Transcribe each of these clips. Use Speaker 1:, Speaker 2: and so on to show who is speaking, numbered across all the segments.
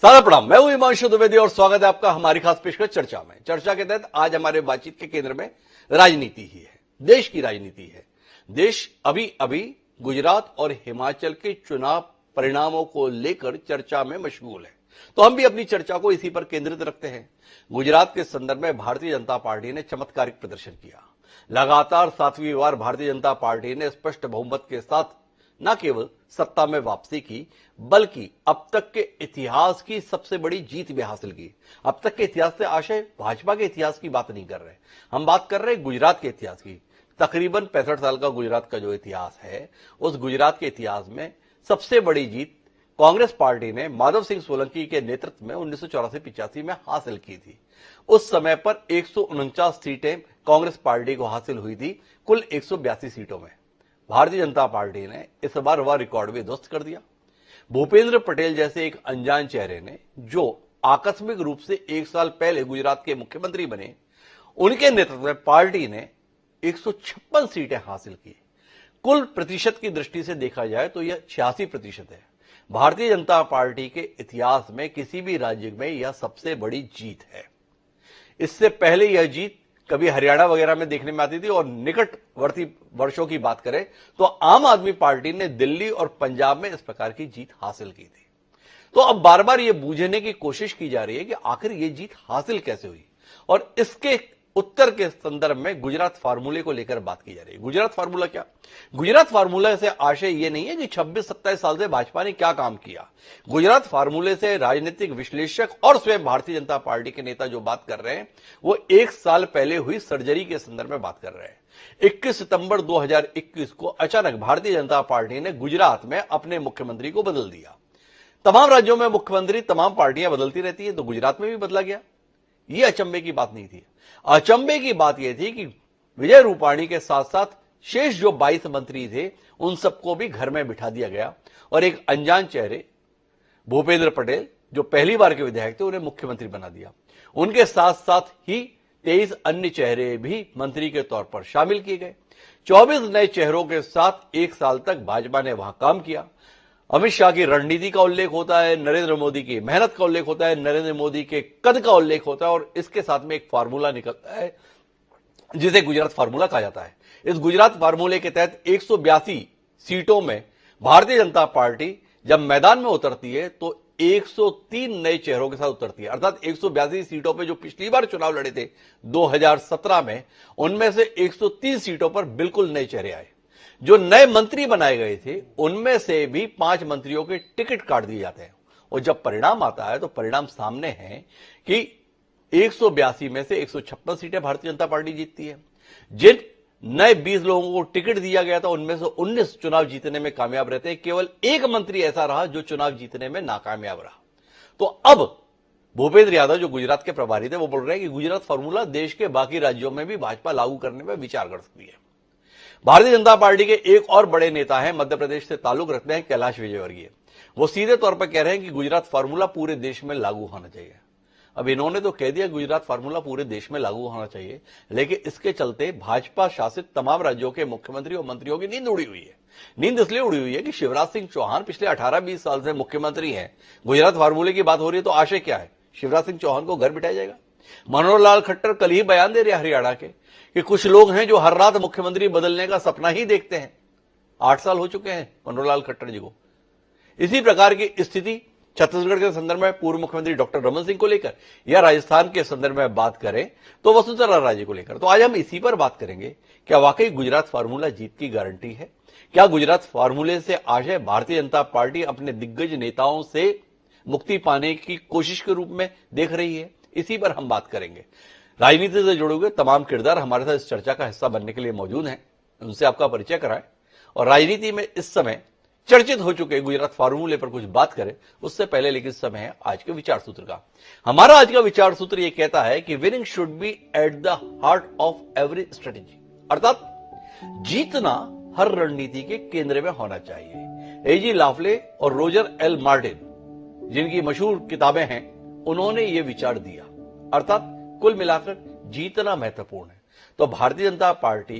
Speaker 1: सादा प्रणाम। मैं हूं हिमांशु द्विवेदी और स्वागत है आपका हमारी खास पेशकश चर्चा में। चर्चा के तहत आज हमारे बातचीत के केंद्र में राजनीति ही है, देश की राजनीति है। देश अभी अभी गुजरात और हिमाचल के चुनाव परिणामों को लेकर चर्चा में मशगूल है, तो हम भी अपनी चर्चा को इसी पर केंद्रित रखते हैं। गुजरात के संदर्भ में भारतीय जनता पार्टी ने चमत्कारिक प्रदर्शन किया। लगातार 7वीं बार भारतीय जनता पार्टी ने स्पष्ट बहुमत के साथ न केवल सत्ता में वापसी की, बल्कि अब तक के इतिहास की सबसे बड़ी जीत भी हासिल की। अब तक के इतिहास से आशय भाजपा के इतिहास की बात नहीं कर रहे, हम बात कर रहे हैं गुजरात के इतिहास की। तकरीबन 65 साल का गुजरात का जो इतिहास है, उस गुजरात के इतिहास में सबसे बड़ी जीत कांग्रेस पार्टी ने माधव सिंह सोलंकी के नेतृत्व में 1984-85 में हासिल की थी। उस समय पर 149 सीटें कांग्रेस पार्टी को हासिल हुई थी, कुल 182 सीटों में। भारतीय जनता पार्टी ने इस बार वह रिकॉर्ड भी ध्वस्त कर दिया। भूपेंद्र पटेल जैसे एक अनजान चेहरे ने, जो आकस्मिक रूप से 1 साल पहले गुजरात के मुख्यमंत्री बने, उनके नेतृत्व में पार्टी ने 156 सीटें हासिल की। कुल प्रतिशत की दृष्टि से देखा जाए तो यह 86% है। भारतीय जनता पार्टी के इतिहास में किसी भी राज्य में यह सबसे बड़ी जीत है। इससे पहले यह जीत कभी हरियाणा वगैरह में देखने में आती थी, और निकटवर्ती वर्षों की बात करें तो आम आदमी पार्टी ने दिल्ली और पंजाब में इस प्रकार की जीत हासिल की थी। तो अब बार बार यह बूझने की कोशिश की जा रही है कि आखिर यह जीत हासिल कैसे हुई, और इसके उत्तर के संदर्भ में गुजरात फार्मूले को लेकर बात की जा रही है। गुजरात फार्मूला क्या? गुजरात फार्मूले से आशय यह नहीं है कि 26-27 साल से भाजपा ने क्या काम किया। गुजरात फार्मूले से राजनीतिक विश्लेषक और स्वयं भारतीय जनता पार्टी के नेता जो बात कर रहे हैं, वो 1 साल पहले हुई सर्जरी के संदर्भ में बात कर रहे हैं। 21 सितंबर 2021 को अचानक भारतीय जनता पार्टी ने गुजरात में अपने मुख्यमंत्री को बदल दिया। तमाम राज्यों में मुख्यमंत्री तमाम पार्टियां बदलती रहती है, तो गुजरात में भी बदला गया। यह अचंभे की बात नहीं थी। अचंभे की बात यह थी कि विजय रूपाणी के साथ साथ शेष जो 22 मंत्री थे, उन सबको भी घर में बिठा दिया गया, और एक अनजान चेहरे भूपेंद्र पटेल, जो पहली बार के विधायक थे, उन्हें मुख्यमंत्री बना दिया। उनके साथ साथ ही 23 अन्य चेहरे भी मंत्री के तौर पर शामिल किए गए। 24 नए चेहरों के साथ 1 साल तक भाजपा ने वहां काम किया। अमित शाह की रणनीति का उल्लेख होता है, नरेंद्र मोदी की मेहनत का उल्लेख होता है, नरेंद्र मोदी के कद का उल्लेख होता है, और इसके साथ में एक फार्मूला निकलता है जिसे गुजरात फार्मूला कहा जाता है। इस गुजरात फार्मूले के तहत 182 सीटों में भारतीय जनता पार्टी जब मैदान में उतरती है तो 103 नए चेहरों के साथ उतरती है। अर्थात 182 सीटों पे जो पिछली बार चुनाव लड़े थे 2017 में, उनमें से 130 सीटों पर बिल्कुल नए चेहरे आए। जो नए मंत्री बनाए गए थे, उनमें से भी 5 मंत्रियों के टिकट काट दिए जाते हैं, और जब परिणाम आता है तो परिणाम सामने है कि 182 में से 156 सीटें भारतीय जनता पार्टी जीतती है। जिन नए 20 लोगों को टिकट दिया गया था, उनमें से 19 चुनाव जीतने में कामयाब रहते हैं। केवल एक मंत्री ऐसा रहा जो चुनाव जीतने में नाकामयाब रहा। तो अब भूपेंद्र यादव, जो गुजरात के प्रभारी थे, वो बोल रहे हैं कि गुजरात फार्मूला देश के बाकी राज्यों में भी भाजपा लागू करने में विचार कर सकती है। भारतीय जनता पार्टी के एक और बड़े नेता हैं, मध्य प्रदेश से ताल्लुक रखते हैं, कैलाश विजयवर्गीय। वो सीधे तौर पर कह रहे हैं कि गुजरात फार्मूला पूरे देश में लागू होना चाहिए। अब इन्होंने तो कह दिया गुजरात फार्मूला पूरे देश में लागू होना चाहिए, लेकिन इसके चलते भाजपा शासित तमाम राज्यों के मुख्यमंत्री और मंत्रियों की नींद उड़ी हुई है। नींद इसलिए उड़ी हुई है कि शिवराज सिंह चौहान पिछले 18-20 साल से मुख्यमंत्री हैं। गुजरात फार्मूले की बात हो रही है तो आशय क्या है? शिवराज सिंह चौहान को घर बिठाया जाएगा। मनोहर लाल खट्टर कल ही बयान दे रहे हरियाणा के कि कुछ लोग हैं जो हर रात मुख्यमंत्री बदलने का सपना ही देखते हैं। 8 साल हो चुके हैं मनोहर लाल खट्टर जी को। इसी प्रकार की स्थिति छत्तीसगढ़ के संदर्भ में पूर्व मुख्यमंत्री डॉक्टर रमन सिंह को लेकर, या राजस्थान के संदर्भ में बात करें तो वसुंधरा राजे को लेकर। तो आज हम इसी पर बात करेंगे। क्या वाकई गुजरात फार्मूला जीत की गारंटी है? क्या गुजरात फार्मूले से आशय भारतीय जनता पार्टी अपने दिग्गज नेताओं से मुक्ति पाने की कोशिश के रूप में देख रही है? इसी पर हम बात करेंगे। राजनीति से जुड़े हुए तमाम किरदार हमारे साथ इस चर्चा का हिस्सा बनने के लिए मौजूद हैं, उनसे आपका परिचय कराएं, और राजनीति में इस समय चर्चित हो चुके गुजरात फार्मूले पर कुछ बात करें उससे पहले लेकिन समय है आज के विचार सूत्र का। हमारा आज का विचार सूत्र यह कहता है कि winning should be at the heart of every strategy, अर्थात जीतना हर रणनीति के केंद्र में होना चाहिए। एजी लाफले और रोजर एल मार्टिन, जिनकी मशहूर किताबें हैं, उन्होंने यह विचार दिया। अर्थात कुल मिलाकर जीतना महत्वपूर्ण है। तो भारतीय जनता पार्टी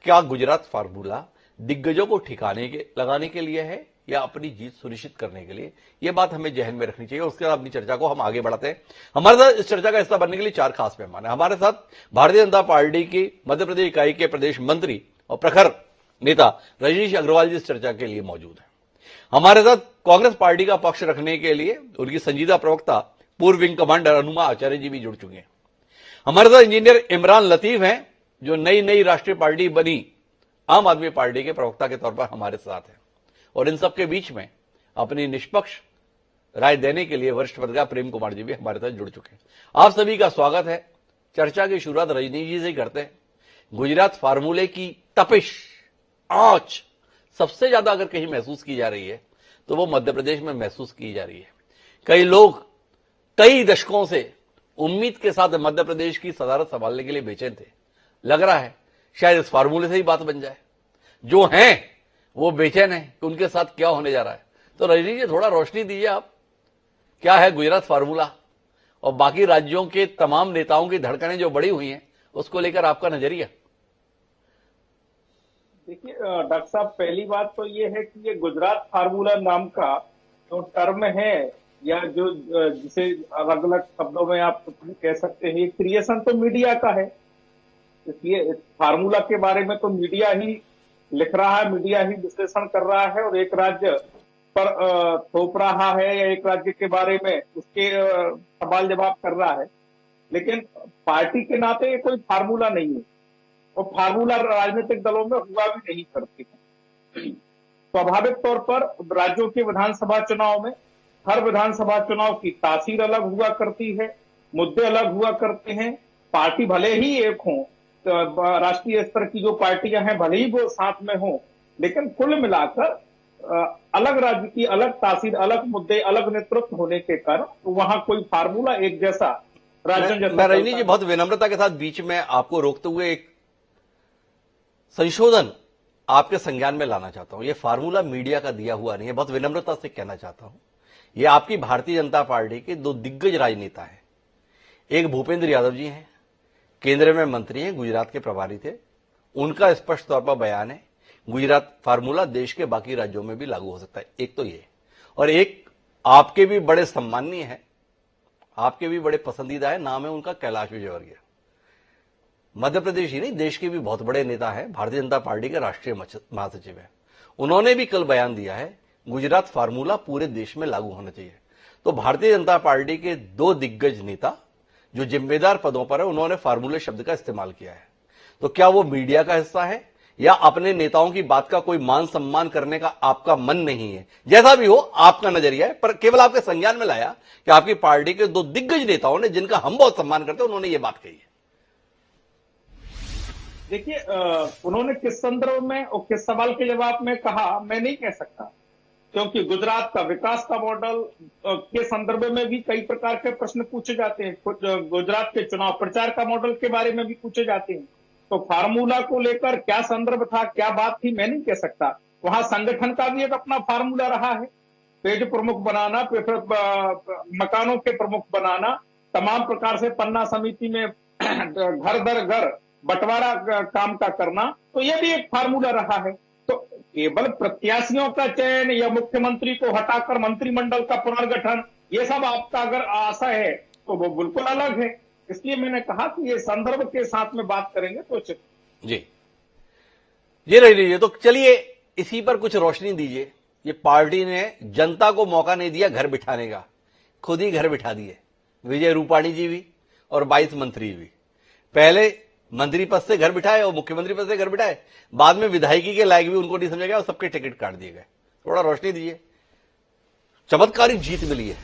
Speaker 1: का गुजरात फार्मूला दिग्गजों को ठिकाने के लगाने के लिए है या अपनी जीत सुनिश्चित करने के लिए, यह बात हमें जहन में रखनी चाहिए। उसके बाद अपनी चर्चा को हम आगे बढ़ाते हैं। हमारे साथ इस चर्चा का हिस्सा बनने के लिए 4 खास मेहमान है। हमारे साथ भारतीय जनता पार्टी की मध्य प्रदेश इकाई के प्रदेश मंत्री और प्रखर नेता रजनीश अग्रवाल जी इस चर्चा के लिए मौजूद है। हमारे साथ कांग्रेस पार्टी का पक्ष रखने के लिए उनकी संजीदा प्रवक्ता पूर्व विंग कमांडर अनुमा आचार्य जी भी जुड़ चुके हैं। हमारे साथ इंजीनियर इमरान लतीफ हैं, जो नई राष्ट्रीय पार्टी बनी आम आदमी पार्टी के प्रवक्ता के तौर पर हमारे साथ हैं। और इन सबके बीच में अपनी निष्पक्ष राय देने के लिए वरिष्ठ पत्रकार प्रेम कुमार जी भी हमारे साथ जुड़ चुके हैं। आप सभी का स्वागत है। चर्चा की शुरुआत रजनीश जी से ही करते हैं। गुजरात फार्मूले की तपिश, आंच सबसे ज्यादा अगर कहीं महसूस की जा रही है तो वो मध्य प्रदेश में महसूस की जा रही है। कई लोग कई दशकों से उम्मीद के साथ मध्य प्रदेश की सदारत संभालने के लिए बेचैन थे। लग रहा है शायद इस फार्मूले से ही बात बन जाए। जो हैं वो बेचैन है कि उनके साथ क्या होने जा रहा है। तो रजनी जी थोड़ा रोशनी दीजिए, आप क्या है गुजरात फार्मूला और बाकी राज्यों के तमाम नेताओं की धड़कनें जो बढ़ी हुई हैं उसको लेकर आपका नजरिया।
Speaker 2: देखिए डॉक्टर साहब, पहली बात तो ये है कि ये गुजरात फार्मूला नाम का जो टर्म है या जो जिसे अलग अलग शब्दों में आप कह सकते हैं, ये क्रिएशन तो मीडिया का है। इसलिए फार्मूला के बारे में तो मीडिया ही लिख रहा है, मीडिया ही विश्लेषण कर रहा है और एक राज्य पर थोप रहा है या एक राज्य के बारे में उसके सवाल जवाब कर रहा है। लेकिन पार्टी के नाते ये कोई फार्मूला नहीं है और फार्मूला राजनीतिक दलों में हुआ भी नहीं करती है। स्वाभाविक तौर पर राज्यों के विधानसभा चुनाव में हर विधानसभा चुनाव की तासीर अलग हुआ करती है, मुद्दे अलग हुआ करते हैं। पार्टी भले ही एक हो, राष्ट्रीय स्तर की जो पार्टियां हैं भले ही वो साथ में हो, लेकिन कुल मिलाकर अलग राज्य की अलग तासीर, अलग मुद्दे, अलग नेतृत्व होने के कारण तो वहां कोई फार्मूला एक जैसा
Speaker 1: मैं रजनी जी बहुत विनम्रता के साथ बीच में आपको रोकते हुए एक संशोधन आपके संज्ञान में लाना चाहता हूं। यह फार्मूला मीडिया का दिया हुआ नहीं है, बहुत विनम्रता से कहना चाहता हूं। यह आपकी भारतीय जनता पार्टी के 2 दिग्गज राजनेता हैं। एक भूपेंद्र यादव जी हैं, केंद्र में मंत्री हैं, गुजरात के प्रभारी थे। उनका स्पष्ट तौर पर बयान है गुजरात फार्मूला देश के बाकी राज्यों में भी लागू हो सकता है। एक तो ये, और एक आपके भी बड़े सम्माननीय है, आपके भी बड़े पसंदीदा है, नाम है उनका कैलाश विजयवर्गीय। मध्य प्रदेश ही नहीं, देश के भी बहुत बड़े नेता है, भारतीय जनता पार्टी के राष्ट्रीय महासचिव है। उन्होंने भी कल बयान दिया है गुजरात फार्मूला पूरे देश में लागू होना चाहिए। तो भारतीय जनता पार्टी के 2 दिग्गज नेता जो जिम्मेदार पदों पर है, उन्होंने फार्मूले शब्द का इस्तेमाल किया है। तो क्या वो मीडिया का हिस्सा है या अपने नेताओं की बात का कोई मान सम्मान करने का आपका मन नहीं है? जैसा भी हो, आपका नजरिया है, पर केवल आपके संज्ञान में लाया कि आपकी पार्टी के 2 दिग्गज नेताओं ने, जिनका हम बहुत सम्मान करते हैं, उन्होंने ये बात कही है।
Speaker 2: देखिए उन्होंने किस संदर्भ में और किस सवाल के जवाब में कहा, मैं नहीं कह सकता, क्योंकि गुजरात का विकास का मॉडल के संदर्भ में भी कई प्रकार के प्रश्न पूछे जाते हैं। गुजरात के चुनाव प्रचार का मॉडल के बारे में भी पूछे जाते हैं। तो फार्मूला को लेकर क्या संदर्भ था, क्या बात थी, मैं नहीं कह सकता। वहां संगठन का भी एक अपना फार्मूला रहा है, पेज प्रमुख बनाना, मकानों के प्रमुख बनाना, तमाम प्रकार से पन्ना समिति में घर दर घर बंटवारा काम का करना, तो यह भी एक फार्मूला रहा है। तो केवल प्रत्याशियों का चयन या मुख्यमंत्री को हटाकर मंत्रिमंडल का पुनर्गठन, ये सब आपका अगर आशा है तो वो बिल्कुल अलग है। इसलिए मैंने कहा कि ये संदर्भ के साथ में बात करेंगे तो उचित।
Speaker 1: जी ये रह लीजिए। तो चलिए इसी पर कुछ रोशनी दीजिए। ये पार्टी ने जनता को मौका नहीं दिया घर बिठाने का, खुद ही घर बिठा दिए। विजय रूपाणी जी भी और 22 मंत्री भी। पहले मंत्री पद से घर बिठाए और मुख्यमंत्री पद से घर बिठाए, बाद में विधायकी के लायक भी उनको नहीं समझा गया और सबके टिकट काट दिए गए। थोड़ा रोशनी दीजिए। चमत्कारिक जीत मिली है।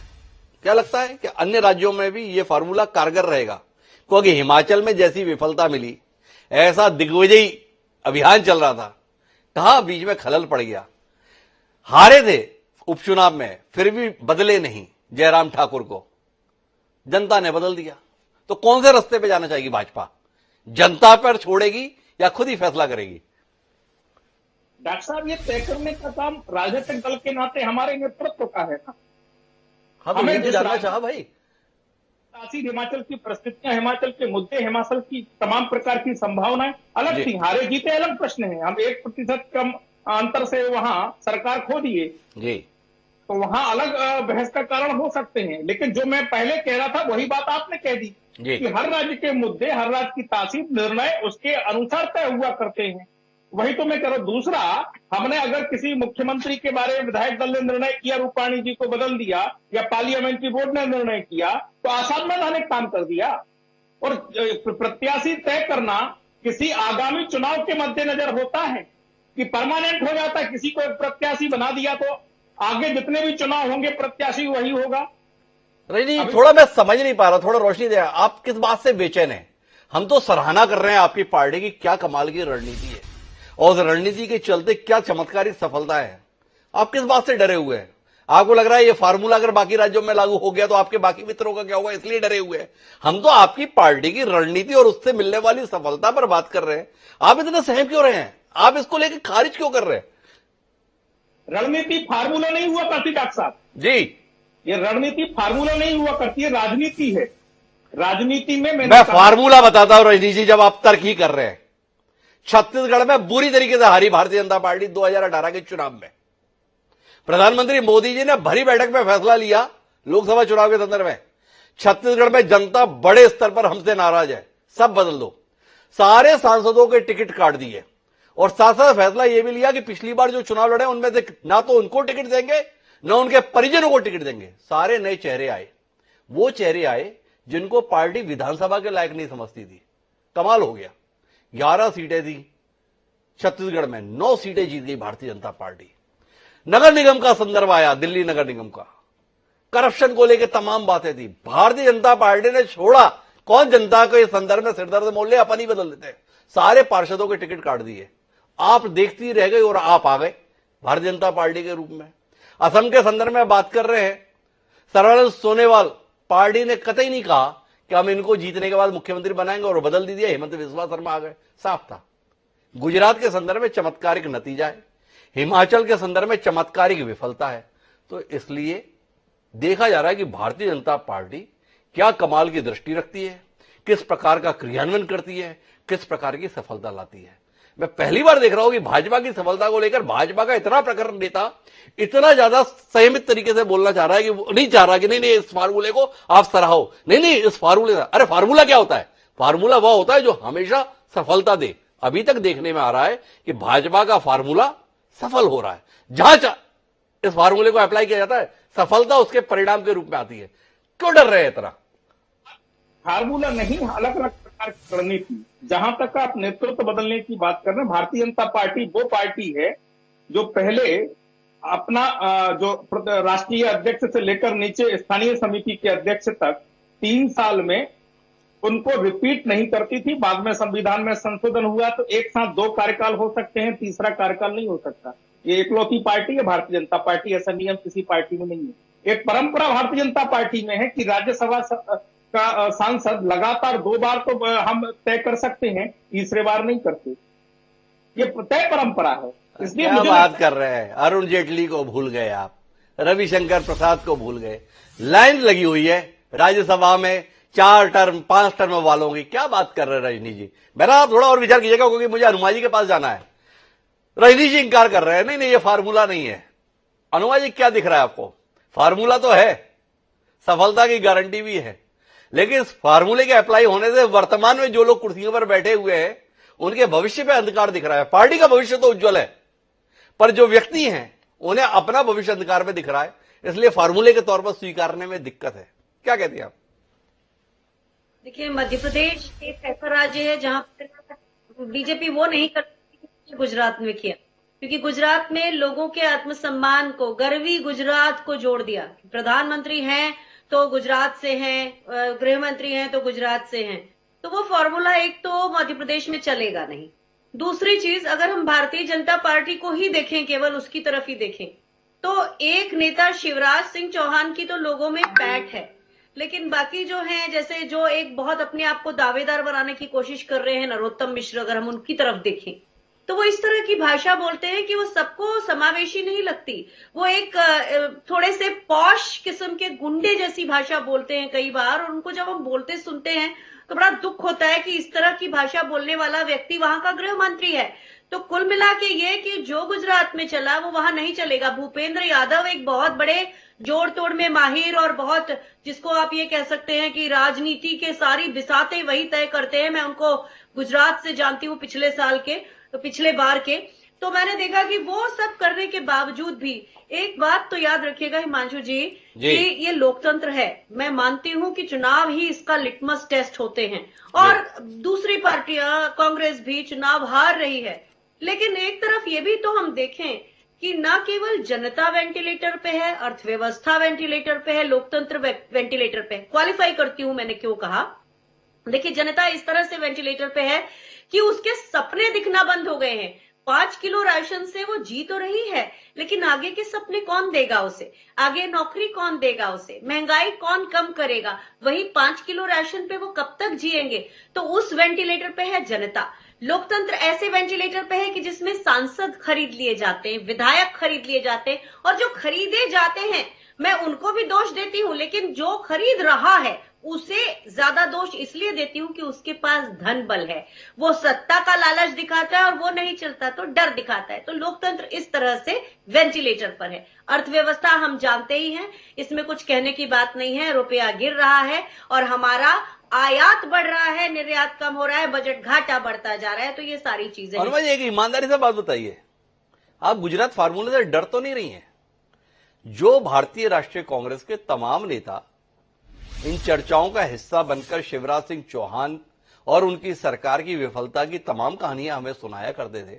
Speaker 1: क्या लगता है कि अन्य राज्यों में भी यह फार्मूला कारगर रहेगा? क्योंकि हिमाचल में जैसी विफलता मिली, ऐसा दिग्विजयी अभियान चल रहा था, कहां बीच में खलल पड़ गया। हारे थे उपचुनाव में, फिर भी बदले नहीं जयराम ठाकुर को, जनता ने बदल दिया। तो कौन से रास्ते पे जाना चाहेगी भाजपा? जनता पर छोड़ेगी या खुद ही फैसला करेगी?
Speaker 2: डॉक्टर साहब, ये तय करने का काम राजनीतिक दल के नाते हमारे नेतृत्व का है ना।
Speaker 1: हमें तो जानना चाहा भाई।
Speaker 2: हिमाचल की परिस्थितियां, हिमाचल के मुद्दे, हिमाचल की तमाम प्रकार की संभावनाएं अलग थी। हारे जीते अलग प्रश्न है। हम 1% कम अंतर से वहां सरकार खो दिए,
Speaker 1: जी
Speaker 2: तो वहां अलग बहस का कारण हो सकते हैं। लेकिन जो मैं पहले कह रहा था वही बात आपने कह दी
Speaker 1: जी
Speaker 2: कि हर राज्य के मुद्दे, हर राज्य की तासीर, निर्णय उसके अनुसार तय हुआ करते हैं। वही तो मैं कह रहा हूं। दूसरा, हमने अगर किसी मुख्यमंत्री के बारे में विधायक दल ने निर्णय किया, रूपाणी जी को बदल दिया, या पार्लियामेंट्री बोर्ड ने निर्णय किया, तो असंवैधानिक काम कर दिया। और प्रत्याशी तय करना किसी आगामी चुनाव के मद्देनजर होता है कि परमानेंट हो जाता है। किसी को एक प्रत्याशी बना दिया तो आगे जितने भी चुनाव होंगे प्रत्याशी वही होगा।
Speaker 1: नहीं, थोड़ा मैं समझ नहीं पा रहा, थोड़ा रोशनी दे। आप किस बात से बेचैन हैं? हम तो सराहना कर रहे हैं आपकी पार्टी की, क्या कमाल की रणनीति है और उस रणनीति के चलते क्या चमत्कारिक सफलता है। आप किस बात से डरे हुए हैं? आपको लग रहा है ये फार्मूला अगर बाकी राज्यों में लागू हो गया तो आपके बाकी मित्रों का क्या होगा, इसलिए डरे हुए हैं? हम तो आपकी पार्टी की रणनीति और उससे मिलने वाली सफलता पर बात कर रहे हैं। आप इतने सहम क्यों रहे हैं? आप इसको लेकर खारिज क्यों कर रहे हैं?
Speaker 2: रणनीति फार्मूला नहीं हुआ करती डॉक्टर साहब
Speaker 1: जी,
Speaker 2: ये रणनीति फार्मूला नहीं हुआ करती है, राजनीति है। राजनीति में
Speaker 1: मैं फार्मूला बताता हूं रजनी जी, जब आप तर्क ही कर रहे हैं। छत्तीसगढ़ में बुरी तरीके से हारी भारतीय जनता पार्टी 2018 के चुनाव में। प्रधानमंत्री मोदी जी ने भरी बैठक में फैसला लिया लोकसभा चुनाव के संदर्भ में, छत्तीसगढ़ में जनता बड़े स्तर पर हमसे नाराज है, सब बदल दो। सारे सांसदों के टिकट काट दिए और साथ साथ फैसला यह भी लिया कि पिछली बार जो चुनाव लड़े उनमें से ना तो उनको टिकट देंगे न उनके परिजनों को टिकट देंगे। सारे नए चेहरे आए, वो चेहरे आए जिनको पार्टी विधानसभा के लायक नहीं समझती थी। कमाल हो गया, 11 सीटें थी छत्तीसगढ़ में, 9 सीटें जीत गई भारतीय जनता पार्टी। नगर निगम का संदर्भ आया, दिल्ली नगर निगम का, करप्शन को लेकर तमाम बातें थी। भारतीय जनता पार्टी ने छोड़ा, कौन जनता को इस संदर्भ में सिरदर्द मोल ले, अपन ही बदल देते हैं। सारे पार्षदों के टिकट काट दिए, आप देखती रह गई और आप आ गए भारतीय जनता पार्टी के रूप में। असम के संदर्भ में बात कर रहे हैं, सर्बानंद सोनोवाल पार्टी ने कतई नहीं कहा कि हम इनको जीतने के बाद मुख्यमंत्री बनाएंगे और बदल दिया, हेमंत बिस्वा शर्मा आ गए, साफ था। गुजरात के संदर्भ में चमत्कारिक नतीजा है, हिमाचल के संदर्भ में चमत्कारिक विफलता है। तो इसलिए देखा जा रहा है कि भारतीय जनता पार्टी क्या कमाल की दृष्टि रखती है, किस प्रकार का क्रियान्वयन करती है, किस प्रकार की सफलता लाती है। मैं पहली बार देख रहा हूं कि भाजपा की सफलता को लेकर भाजपा का इतना प्रखर नेता इतना ज्यादा संयमित तरीके से बोलना चाह रहा है कि नहीं चाह रहा कि नहीं इस फार्मूले को आप सराहो, नहीं इस फार्मूले का। अरे फार्मूला क्या होता है? फार्मूला वह होता है जो हमेशा सफलता दे। अभी तक देखने में आ रहा है कि भाजपा का फार्मूला सफल हो रहा है। जहां इस फार्मूले को अप्लाई किया जाता है सफलता उसके परिणाम के रूप में आती है। क्यों डर रहे हैं इतना?
Speaker 2: फार्मूला नहीं, अलग अलग प्रकार की रणनीति। जहां तक आप नेतृत्व बदलने की बात कर रहे हैं, भारतीय जनता पार्टी वो पार्टी है जो पहले अपना जो राष्ट्रीय अध्यक्ष से लेकर नीचे स्थानीय समिति के अध्यक्ष तक 3 साल में उनको रिपीट नहीं करती थी। बाद में संविधान में संशोधन हुआ तो एक साथ 2 कार्यकाल हो सकते हैं, तीसरा कार्यकाल नहीं हो सकता। ये एकलौती पार्टी है भारतीय जनता पार्टी, ऐसा नियम किसी पार्टी में नहीं है। एक परंपरा भारतीय जनता पार्टी में है कि राज्यसभा का सांसद लगातार 2 बार तो हम तय कर सकते हैं, तीसरे बार नहीं करते। ये तय परंपरा है। इसलिए
Speaker 1: क्या बात कर रहे हैं? अरुण जेटली को भूल गए आप, रविशंकर प्रसाद को भूल गए। लाइन लगी हुई है राज्यसभा में 4 टर्म 5 टर्म वालों की। क्या बात कर रहे हैं रजनी जी? मेरा आप थोड़ा और विचार कीजिएगा क्योंकि मुझे हनुमान जी के पास जाना है। रजनी जी इंकार कर रहे हैं, नहीं ये फार्मूला नहीं है। हनुमान जी क्या दिख रहा है आपको? फार्मूला तो है, सफलता की गारंटी भी है, लेकिन इस फार्मूले के अप्लाई होने से वर्तमान में जो लोग कुर्सियों पर बैठे हुए हैं उनके भविष्य पे अंधकार दिख रहा है। पार्टी का भविष्य तो उज्जवल है, पर जो व्यक्ति हैं उन्हें अपना भविष्य अंधकार में दिख रहा है, इसलिए फार्मूले के तौर पर स्वीकारने में दिक्कत है। क्या कहती हैं आप?
Speaker 3: देखिए, मध्य प्रदेश एक ऐसा राज्य है जहां बीजेपी वो नहीं करती गुजरात में किया, क्योंकि गुजरात में लोगों के आत्मसम्मान को, गर्वी गुजरात को जोड़ दिया। प्रधानमंत्री हैं तो गुजरात से हैं, गृह मंत्री हैं तो गुजरात से हैं, तो वो फॉर्मूला एक तो मध्य प्रदेश में चलेगा नहीं। दूसरी चीज, अगर हम भारतीय जनता पार्टी को ही देखें, केवल उसकी तरफ ही देखें, तो एक नेता शिवराज सिंह चौहान की तो लोगों में पैठ है, लेकिन बाकी जो हैं, जैसे जो एक बहुत अपने आप को दावेदार बनाने की कोशिश कर रहे हैं नरोत्तम मिश्र, अगर हम उनकी तरफ देखें तो वो इस तरह की भाषा बोलते हैं कि वो सबको समावेशी नहीं लगती। वो एक थोड़े से पॉश किस्म के गुंडे जैसी भाषा बोलते हैं कई बार, और उनको जब हम बोलते सुनते हैं तो बड़ा दुख होता है कि इस तरह की भाषा बोलने वाला व्यक्ति वहां का गृह मंत्री है। तो कुल मिला के ये कि जो गुजरात में चला वो वहां नहीं चलेगा। भूपेंद्र यादव एक बहुत बड़े जोड़ तोड़ में माहिर और बहुत, जिसको आप ये कह सकते हैं कि राजनीति के सारी बिसाते वही तय करते हैं। मैं उनको गुजरात से जानती हूँ पिछले बार के। तो मैंने देखा कि वो सब करने के बावजूद भी एक बात तो याद रखिएगा हिमांशु जी कि ये लोकतंत्र है। मैं मानती हूं कि चुनाव ही इसका लिटमस टेस्ट होते हैं और दूसरी पार्टियां, कांग्रेस भी चुनाव हार रही है। लेकिन एक तरफ ये भी तो हम देखें कि न केवल जनता वेंटिलेटर पे है, अर्थव्यवस्था वेंटिलेटर पे है, लोकतंत्र वेंटिलेटर पे है। क्वालिफाई करती हूं मैंने क्यों कहा। देखिए, जनता इस तरह से वेंटिलेटर पे है कि उसके सपने दिखना बंद हो गए हैं। 5 किलो राशन से वो जी तो रही है, लेकिन आगे के सपने कौन देगा उसे, आगे नौकरी कौन देगा उसे, महंगाई कौन कम करेगा, वही 5 किलो राशन पे वो कब तक जिएंगे। तो उस वेंटिलेटर पे है जनता। लोकतंत्र ऐसे वेंटिलेटर पे है कि जिसमें सांसद खरीद लिए जाते हैं, विधायक खरीद लिए जाते हैं, और जो खरीदे जाते हैं मैं उनको भी दोष देती हूं, लेकिन जो खरीद रहा है उसे ज्यादा दोष इसलिए देती हूं कि उसके पास धन बल है। वो सत्ता का लालच दिखाता है और वो नहीं चलता तो डर दिखाता है। तो लोकतंत्र इस तरह से वेंटिलेटर पर है। अर्थव्यवस्था हम जानते ही हैं, इसमें कुछ कहने की बात नहीं है। रुपया गिर रहा है और हमारा आयात बढ़ रहा है, निर्यात कम हो रहा है, बजट घाटा बढ़ता जा रहा है। तो ये सारी चीजें।
Speaker 1: और मुझे एक ईमानदारी से बात बताइए, आप गुजरात फार्मूले से डर तो नहीं रही हैं? जो भारतीय राष्ट्रीय कांग्रेस के तमाम नेता इन चर्चाओं का हिस्सा बनकर शिवराज सिंह चौहान और उनकी सरकार की विफलता की तमाम कहानियां हमें सुनाया करते थे,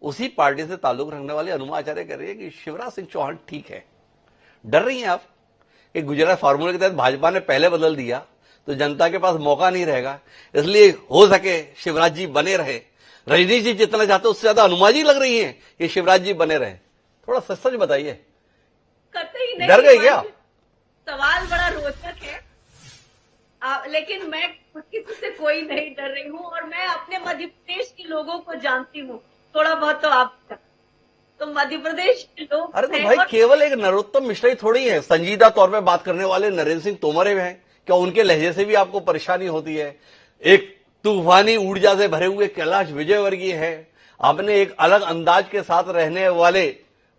Speaker 1: उसी पार्टी से ताल्लुक रखने वाले अनुमा आचार्य कह रही है कि शिवराज सिंह चौहान ठीक है। डर रही हैं आप कि गुजरात फार्मूले के तहत भाजपा ने पहले बदल दिया तो जनता के पास मौका नहीं रहेगा, इसलिए हो सके शिवराज जी बने रहे। रजनीश जी जितना चाहते उससे ज्यादा अनुमा जी लग रही है कि शिवराज जी बने रहे। थोड़ा सच सच बताइए,
Speaker 3: करते ही नहीं।
Speaker 1: डर गई क्या?
Speaker 3: सवाल बड़ा रोचक है। लेकिन मैं किसी से कोई नहीं डर रही हूं और मैं अपने मध्य प्रदेश के लोगों को जानती हूं थोड़ा बहुत। तो आप तो मध्य प्रदेश के लोग,
Speaker 1: अरे तो भाई केवल एक नरोत्तम मिश्रा ही थोड़ी है, संजीदा तौर पे बात करने वाले नरेंद्र सिंह तोमर हैं। क्या उनके लहजे से भी आपको परेशानी होती है? एक तूफानी ऊर्जा से भरे हुए कैलाश विजयवर्गीय है, आपने एक अलग अंदाज के साथ रहने वाले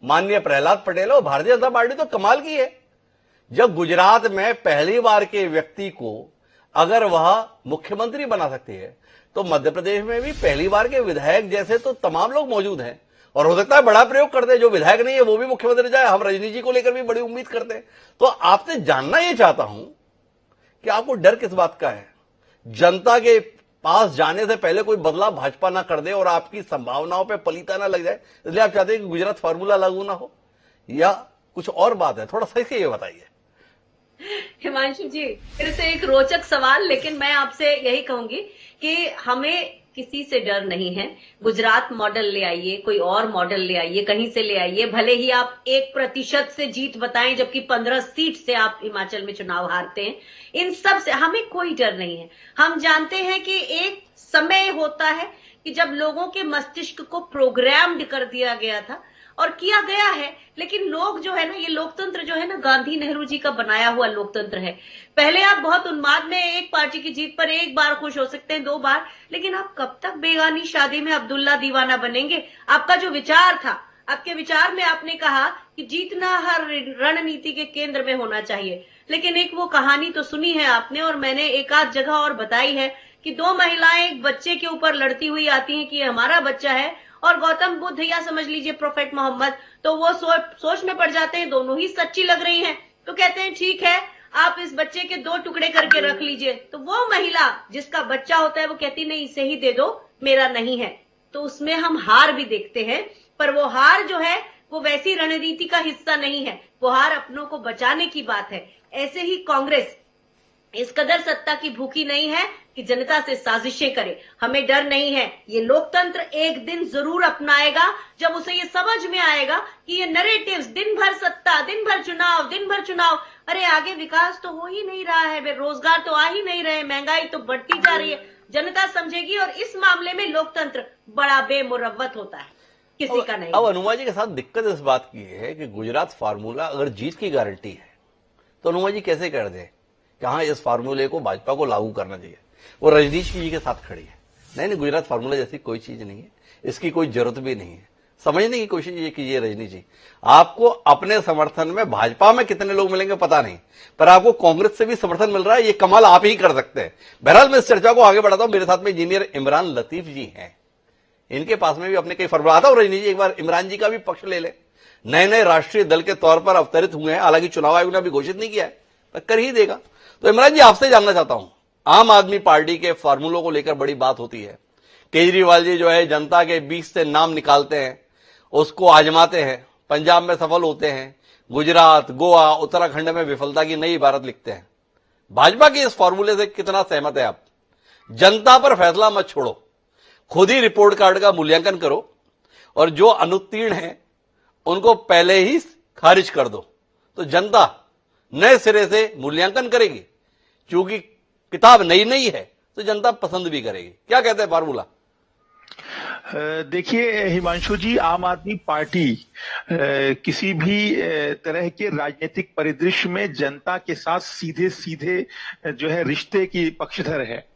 Speaker 1: माननीय प्रहलाद पटेल और भारतीय जनता पार्टी तो कमाल की है। जब गुजरात में पहली बार के व्यक्ति को अगर वह मुख्यमंत्री बना सकती है, तो मध्य प्रदेश में भी पहली बार के विधायक जैसे तो तमाम लोग मौजूद हैं और हो सकता है बड़ा प्रयोग करते हैं, जो विधायक नहीं है वो भी मुख्यमंत्री जाए। हम रजनी जी को लेकर भी बड़ी उम्मीद करते हैं। तो आपसे जानना यह चाहता हूं कि आपको डर किस बात का है? जनता के पास जाने से पहले कोई बदलाव भाजपा ना कर दे और आपकी संभावनाओं पे पलीता ना लग जाए, इसलिए आप चाहते हैं कि गुजरात फार्मूला लागू ना हो, या कुछ और बात है? थोड़ा सही से ये बताइए।
Speaker 3: हिमांशु जी, फिर से एक रोचक सवाल, लेकिन मैं आपसे यही कहूंगी कि हमें किसी से डर नहीं है। गुजरात मॉडल ले आइए, कोई और मॉडल ले आइए, कहीं से ले आइए, भले ही आप 1% से जीत बताएं जबकि 15 सीट से आप हिमाचल में चुनाव हारते हैं। इन सब से हमें कोई डर नहीं है। हम जानते हैं कि एक समय होता है कि जब लोगों के मस्तिष्क को प्रोग्राम्ड कर दिया गया था और किया गया है, लेकिन लोग जो है ना, ये लोकतंत्र जो है ना, गांधी नेहरू जी का बनाया हुआ लोकतंत्र है। पहले आप बहुत उन्माद में एक पार्टी की जीत पर एक बार खुश हो सकते हैं, 2 बार, लेकिन आप कब तक बेगानी शादी में अब्दुल्ला दीवाना बनेंगे? आपका जो विचार था, आपके विचार में आपने कहा कि जीतना हर रणनीति के केंद्र में होना चाहिए, लेकिन एक वो कहानी तो सुनी है आपने और मैंने एक आध जगह और बताई है कि 2 महिलाएं एक बच्चे के ऊपर लड़ती हुई आती हैं कि ये हमारा बच्चा है, और गौतम बुद्ध या समझ लीजिए प्रोफेट मोहम्मद, तो वो सोच में पड़ जाते हैं, दोनों ही सच्ची लग रही हैं, तो कहते हैं ठीक है आप इस बच्चे के 2 टुकड़े करके रख लीजिए। तो वो महिला जिसका बच्चा होता है वो कहती नहीं, इसे ही दे दो, मेरा नहीं है। तो उसमें हम हार भी देखते हैं, पर वो हार जो है वो वैसी रणनीति का हिस्सा नहीं है, वो हार अपनों को बचाने की बात है। ऐसे ही कांग्रेस इस कदर सत्ता की भूखी नहीं है कि जनता से साजिशें करे। हमें डर नहीं है। ये लोकतंत्र एक दिन जरूर अपनाएगा जब उसे ये समझ में आएगा कि ये नैरेटिव्स, दिन भर सत्ता, दिन भर चुनाव, दिन भर चुनाव, अरे आगे विकास तो हो ही नहीं रहा है, रोजगार तो आ ही नहीं रहे, महंगाई तो बढ़ती जा रही है। जनता समझेगी और इस मामले में लोकतंत्र बड़ा बेमुरव्वत होता है, किसी का नहीं।
Speaker 1: अब अनुमा जी के साथ दिक्कत इस बात की है कि गुजरात फार्मूला अगर जीत की गारंटी है तो अनुमा जी कैसे कर दे कि हाँ इस फार्मूले को भाजपा को लागू करना चाहिए? वो रजनीश जी के साथ खड़ी है। नहीं, गुजरात फार्मूला जैसी कोई चीज नहीं है। इसकी कोई जरूरत भी नहीं है। समझने की कोशिश ये कीजिए रजनी जी, आपको अपने समर्थन में भाजपा में कितने लोग मिलेंगे पता नहीं, पर आपको कांग्रेस से भी समर्थन मिल रहा है, ये कमाल आप ही कर सकते हैं। बहरहाल मैं इस चर्चा को आगे बढ़ाता हूं। मेरे साथ में इंजीनियर इमरान लतीफ जी हैं, इनके पास में भी अपने कई फॉर्मूला आता हूं। रजनी जी, एक बार इमरान जी का भी पक्ष ले ले। नए नए राष्ट्रीय दल के तौर पर अवतरित हुए हैं, हालांकि चुनाव आयोग ने अभी घोषित नहीं किया है, पर कर ही देगा। तो इमरान जी, आपसे जानना चाहता हूं, आम आदमी पार्टी के फॉर्मूलों को लेकर बड़ी बात होती है। केजरीवाल जी जो है जनता के बीच से नाम निकालते हैं, उसको आजमाते हैं, पंजाब में सफल होते हैं, गुजरात, गोवा, उत्तराखंड में विफलता की नई इबारत लिखते हैं। भाजपा के इस फॉर्मूले से कितना सहमत है आप? जनता पर फैसला मत छोड़ो, खुद ही रिपोर्ट कार्ड का मूल्यांकन करो और जो अनुत्तीर्ण है उनको पहले ही खारिज कर दो, तो जनता नए सिरे से मूल्यांकन करेगी। क्योंकि किताब नई नई है तो जनता पसंद भी करेगी। क्या कहते हैं फार्मूला?
Speaker 4: देखिए हिमांशु जी, आम आदमी पार्टी किसी भी तरह के राजनीतिक परिदृश्य में जनता के साथ सीधे सीधे जो है रिश्ते की पक्षधर है।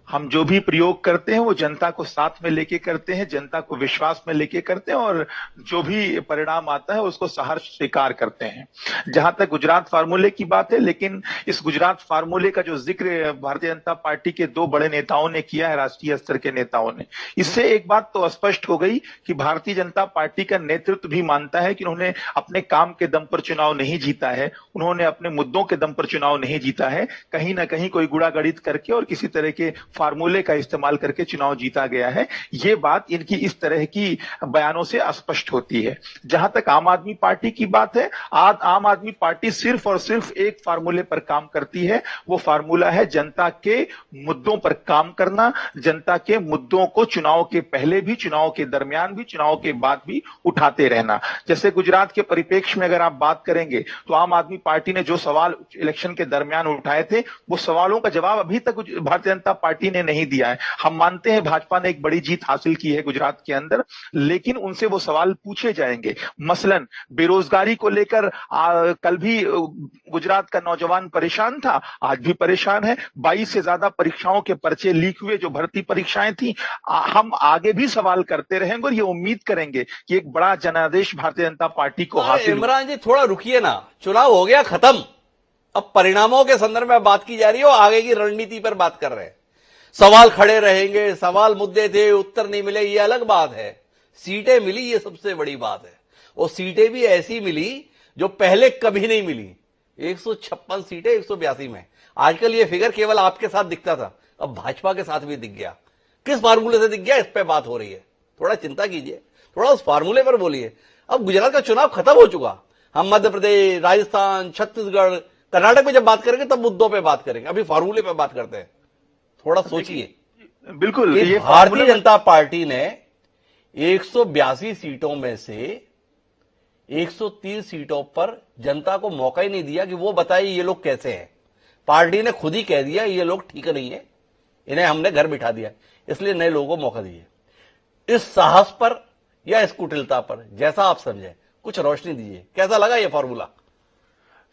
Speaker 4: हम जो भी प्रयोग करते हैं वो जनता को साथ में लेके करते हैं, जनता को विश्वास में लेके करते हैं और जो भी परिणाम आता है उसको सहर्ष स्वीकार करते हैं। जहां तक गुजरात फार्मूले की बात है, लेकिन इस गुजरात फार्मूले का जो जिक्र भारतीय जनता पार्टी के दो बड़े नेताओं ने किया है, राष्ट्रीय स्तर के नेताओं ने, इससे एक बात तो स्पष्ट हो गई कि भारतीय जनता पार्टी का नेतृत्व भी मानता है कि उन्होंने अपने काम के दम पर चुनाव नहीं जीता है, उन्होंने अपने मुद्दों के दम पर चुनाव नहीं जीता है, कहीं ना कहीं कोई गुड़ागड़ित करके और किसी तरह के फार्मूले का इस्तेमाल करके चुनाव जीता गया है। ये बात इनकी इस तरह की बयानों से स्पष्ट होती है। जहां तक आम आदमी पार्टी की बात है, आज आम आदमी पार्टी सिर्फ और सिर्फ एक फार्मूले पर काम करती है। वो फार्मूला है जनता के मुद्दों पर काम करना, जनता के मुद्दों को चुनाव के पहले भी, चुनाव के दरमियान भी, चुनाव के बाद भी उठाते रहना। जैसे गुजरात के परिप्रेक्ष्य में अगर आप बात करेंगे तो आम आदमी पार्टी ने जो सवाल इलेक्शन के दरमियान उठाए थे, वो सवालों का जवाब अभी तक भारतीय जनता पार्टी ने नहीं दिया है। हम मानते हैं भाजपा ने एक बड़ी जीत हासिल की है गुजरात के अंदर, लेकिन उनसे वो सवाल पूछे जाएंगे। मसलन बेरोजगारी को लेकर कल भी गुजरात का नौजवान परेशान था, आज भी परेशान है। 22 से ज्यादा परीक्षाओं के पर्चे लीक हुए, जो भर्ती परीक्षाएं थी। हम आगे भी सवाल करते रहेंगे और ये उम्मीद करेंगे कि एक बड़ा जनादेश भारतीय जनता पार्टी को हासिल।
Speaker 1: इमरान जी, थोड़ा रुकिए ना, चुनाव हो गया खत्म, अब परिणामों के संदर्भ में बात की जा रही है और आगे की रणनीति पर बात कर रहे हैं। सवाल खड़े रहेंगे, सवाल मुद्दे थे, उत्तर नहीं मिले, ये अलग बात है। सीटें मिली, ये सबसे बड़ी बात है। और सीटें भी ऐसी मिली जो पहले कभी नहीं मिली। 156 सीटें 182 में। आजकल ये फिगर केवल आपके साथ दिखता था, अब भाजपा के साथ भी दिख गया। किस फार्मूले से दिख गया, इस पे बात हो रही है। थोड़ा चिंता कीजिए, थोड़ा उस फार्मूले पर बोलिए। अब गुजरात का चुनाव खत्म हो चुका, हम मध्य प्रदेश, राजस्थान, छत्तीसगढ़, कर्नाटक में जब बात करेंगे तब मुद्दों पे बात करेंगे। अभी फार्मूले पे बात करते हैं। थोड़ा सोचिए।
Speaker 4: बिल्कुल, ये
Speaker 1: भारतीय जनता पार्टी ने 182 सीटों में से 130 सीटों पर जनता को मौका ही नहीं दिया कि वो बताए ये लोग कैसे हैं। पार्टी ने खुद ही कह दिया ये लोग ठीक नहीं है, इन्हें हमने घर बिठा दिया, इसलिए नए लोगों को मौका दिए। इस साहस पर या इस कुटिलता पर, जैसा आप समझे, कुछ रोशनी दीजिए। कैसा लगा ये फॉर्मूला?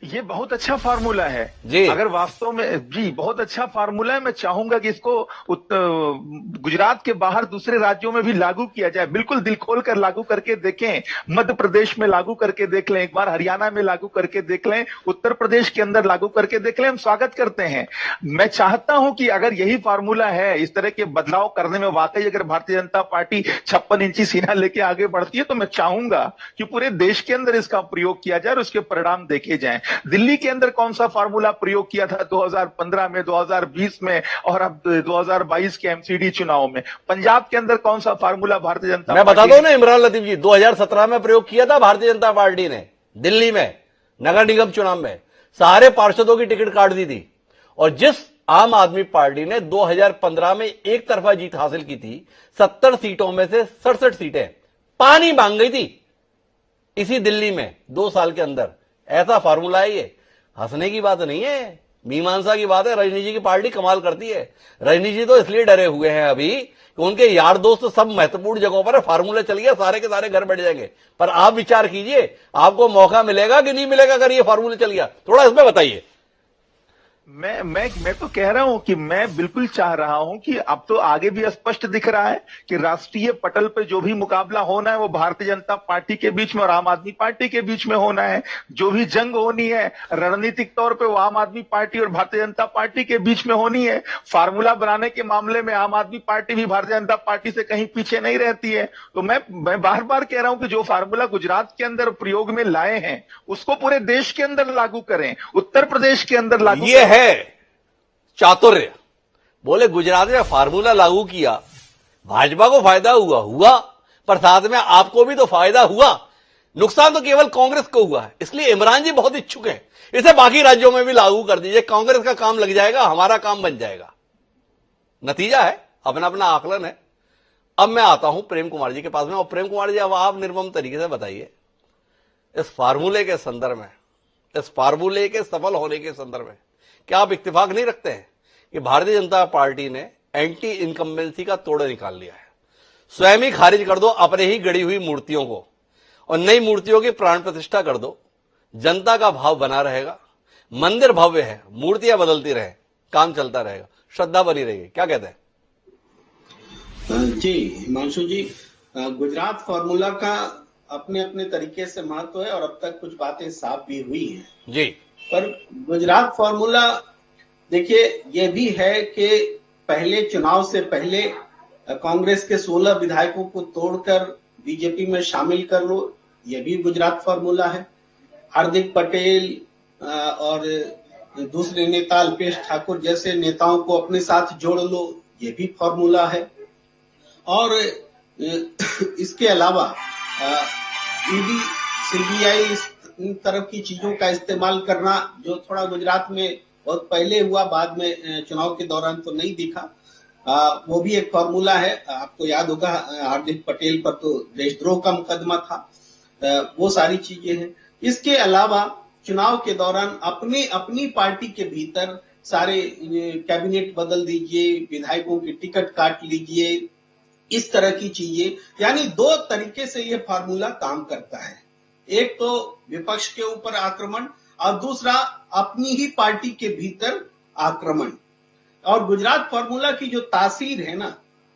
Speaker 4: ये बहुत अच्छा फार्मूला है
Speaker 1: जी।
Speaker 4: अगर वास्तव में जी बहुत अच्छा फार्मूला है। मैं चाहूंगा कि इसको गुजरात के बाहर दूसरे राज्यों में भी लागू किया जाए। बिल्कुल दिल खोल कर लागू करके देखें। मध्य प्रदेश में लागू करके देख लें, एक बार हरियाणा में लागू करके देख लें, उत्तर प्रदेश के अंदर लागू करके देख लें। हम स्वागत करते हैं। मैं चाहता हूं कि अगर यही फार्मूला है, इस तरह के बदलाव करने में वाकई अगर भारतीय जनता पार्टी 56 इंची सीना लेके आगे बढ़ती है, तो मैं चाहूंगा कि पूरे देश के अंदर इसका प्रयोग किया जाए और उसके परिणाम देखे जाएं। दिल्ली के अंदर कौन सा फार्मूला प्रयोग किया था 2015 में, 2020 में और अब 2022 के एमसीडी चुनाव में? पंजाब के अंदर कौन सा फार्मूला भारतीय जनता
Speaker 1: मैं बता दूं ना इमरान लतीफ जी, 2017 में प्रयोग किया था भारतीय जनता पार्टी ने दिल्ली में नगर निगम चुनाव में। सारे पार्षदों की टिकट काट दी थी। और जिस आम आदमी पार्टी ने 2015 में एक तरफा जीत हासिल की थी, 70 सीटों में से 67 सीटें पानी मांग गई थी इसी दिल्ली में 2 साल के अंदर। ऐसा फार्मूला है ये, हंसने की बात नहीं है, मीमांसा की बात है। रजनी जी की पार्टी कमाल करती है। रजनी जी तो इसलिए डरे हुए हैं अभी कि उनके यार दोस्त सब महत्वपूर्ण जगहों पर फार्मूला चल गया, सारे के सारे घर बैठ जाएंगे। पर आप विचार कीजिए, आपको मौका मिलेगा कि नहीं मिलेगा अगर ये फार्मूला चल गया? थोड़ा इसमें बताइए।
Speaker 4: मैं तो कह रहा हूं कि मैं बिल्कुल चाह रहा हूं कि अब तो आगे भी स्पष्ट दिख रहा है कि राष्ट्रीय पटल पर जो भी मुकाबला होना है वो भारतीय जनता पार्टी के बीच में और आम आदमी पार्टी के बीच में होना है। जो भी जंग होनी है रणनीतिक तौर पे वो आम आदमी पार्टी और भारतीय जनता पार्टी के बीच में होनी है। फार्मूला बनाने के मामले में आम आदमी पार्टी भी भारतीय जनता पार्टी से कहीं पीछे नहीं रहती है। तो मैं बार बार कह रहा हूं कि जो फार्मूला गुजरात के अंदर प्रयोग में लाए हैं उसको पूरे देश के अंदर लागू करें, उत्तर प्रदेश के अंदर लागू
Speaker 1: ये है चातुर्य। बोले गुजरात में फार्मूला लागू किया, भाजपा को फायदा हुआ, पर साथ में आपको भी तो फायदा हुआ। नुकसान तो केवल कांग्रेस को हुआ है। इसलिए इमरान जी बहुत इच्छुक हैं, इसे बाकी राज्यों में भी लागू कर दीजिए, कांग्रेस का काम लग जाएगा, हमारा काम बन जाएगा। नतीजा है, अपना अपना आकलन है। अब मैं आता हूं प्रेम कुमार जी के पास में। और प्रेम कुमार जी, अब आप निर्मम तरीके से बताइए, इस फार्मूले के संदर्भ में, इस फार्मूले के सफल होने के संदर्भ में क्या आप इत्तेफाक नहीं रखते हैं कि भारतीय जनता पार्टी ने एंटी इनकम्बेंसी का तोड़ निकाल लिया है? स्वयं ही खारिज कर दो अपने ही गढ़ी हुई मूर्तियों को और नई मूर्तियों की प्राण प्रतिष्ठा कर दो। जनता का भाव बना रहेगा, मंदिर भव्य है, मूर्तियां बदलती रहे, काम चलता रहेगा, श्रद्धा बनी रहेगी। क्या कहते हैं?
Speaker 5: जी हिमांशु जी, गुजरात फॉर्मूला का अपने अपने तरीके से महत्व है और अब तक कुछ बातें साफ भी हुई हैं
Speaker 1: जी।
Speaker 5: पर गुजरात फॉर्मूला देखिए ये भी है कि पहले चुनाव से पहले कांग्रेस के 16 विधायकों को तोड़कर बीजेपी में शामिल कर लो, ये भी गुजरात फॉर्मूला है। हार्दिक पटेल और दूसरे नेता अल्पेश ठाकुर जैसे नेताओं को अपने साथ जोड़ लो, ये भी फॉर्मूला है। और इसके अलावा ईडी, सीबीआई, इन तरह की चीजों का इस्तेमाल करना जो थोड़ा गुजरात में बहुत पहले हुआ, बाद में चुनाव के दौरान तो नहीं दिखा, वो भी एक फॉर्मूला है। आपको याद होगा हार्दिक पटेल पर तो देशद्रोह का मुकदमा था, वो सारी चीजें हैं। इसके अलावा चुनाव के दौरान अपनी पार्टी के भीतर सारे कैबिनेट बदल दीजिए, विधायकों की टिकट काट लीजिए, इस तरह की चीजें, यानी दो तरीके से ये फार्मूला काम करता है। एक तो विपक्ष के ऊपर आक्रमण और दूसरा अपनी ही पार्टी के भीतर आक्रमण। और गुजरात फॉर्मूला की जो तासीर है ना,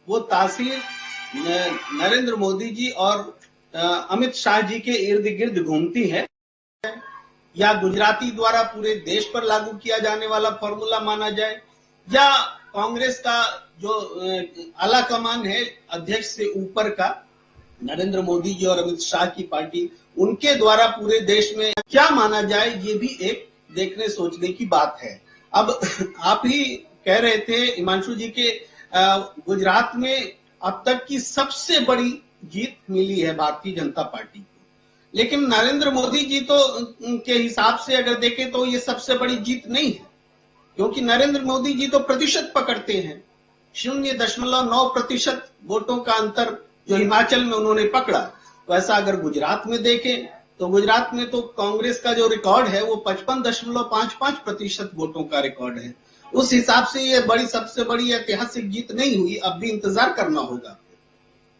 Speaker 5: वो तासीर नरेंद्र मोदी जी और अमित शाह जी के इर्द गिर्द घूमती है। या गुजराती द्वारा पूरे देश पर लागू किया जाने वाला फॉर्मूला माना जाए, या कांग्रेस का जो आला कमान है, अध्यक्ष से ऊपर का नरेंद्र मोदी जी और अमित शाह की पार्टी, उनके द्वारा पूरे देश में क्या माना जाए, ये भी एक देखने सोचने की बात है। अब आप ही कह रहे थे हिमांशु जी के गुजरात में अब तक की सबसे बड़ी जीत मिली है भारतीय जनता पार्टी को, लेकिन नरेंद्र मोदी जी तो के हिसाब से अगर देखें तो ये सबसे बड़ी जीत नहीं है, क्योंकि नरेंद्र मोदी जी तो प्रतिशत पकड़ते हैं। 0.9% वोटों का अंतर जो हिमाचल में उन्होंने पकड़ा, तो ऐसा अगर गुजरात में देखें तो गुजरात में तो कांग्रेस का जो रिकॉर्ड है वो 55.55% वोटों का रिकॉर्ड है। उस हिसाब से ये सबसे बड़ी ऐतिहासिक जीत नहीं हुई, अब भी इंतजार करना होगा।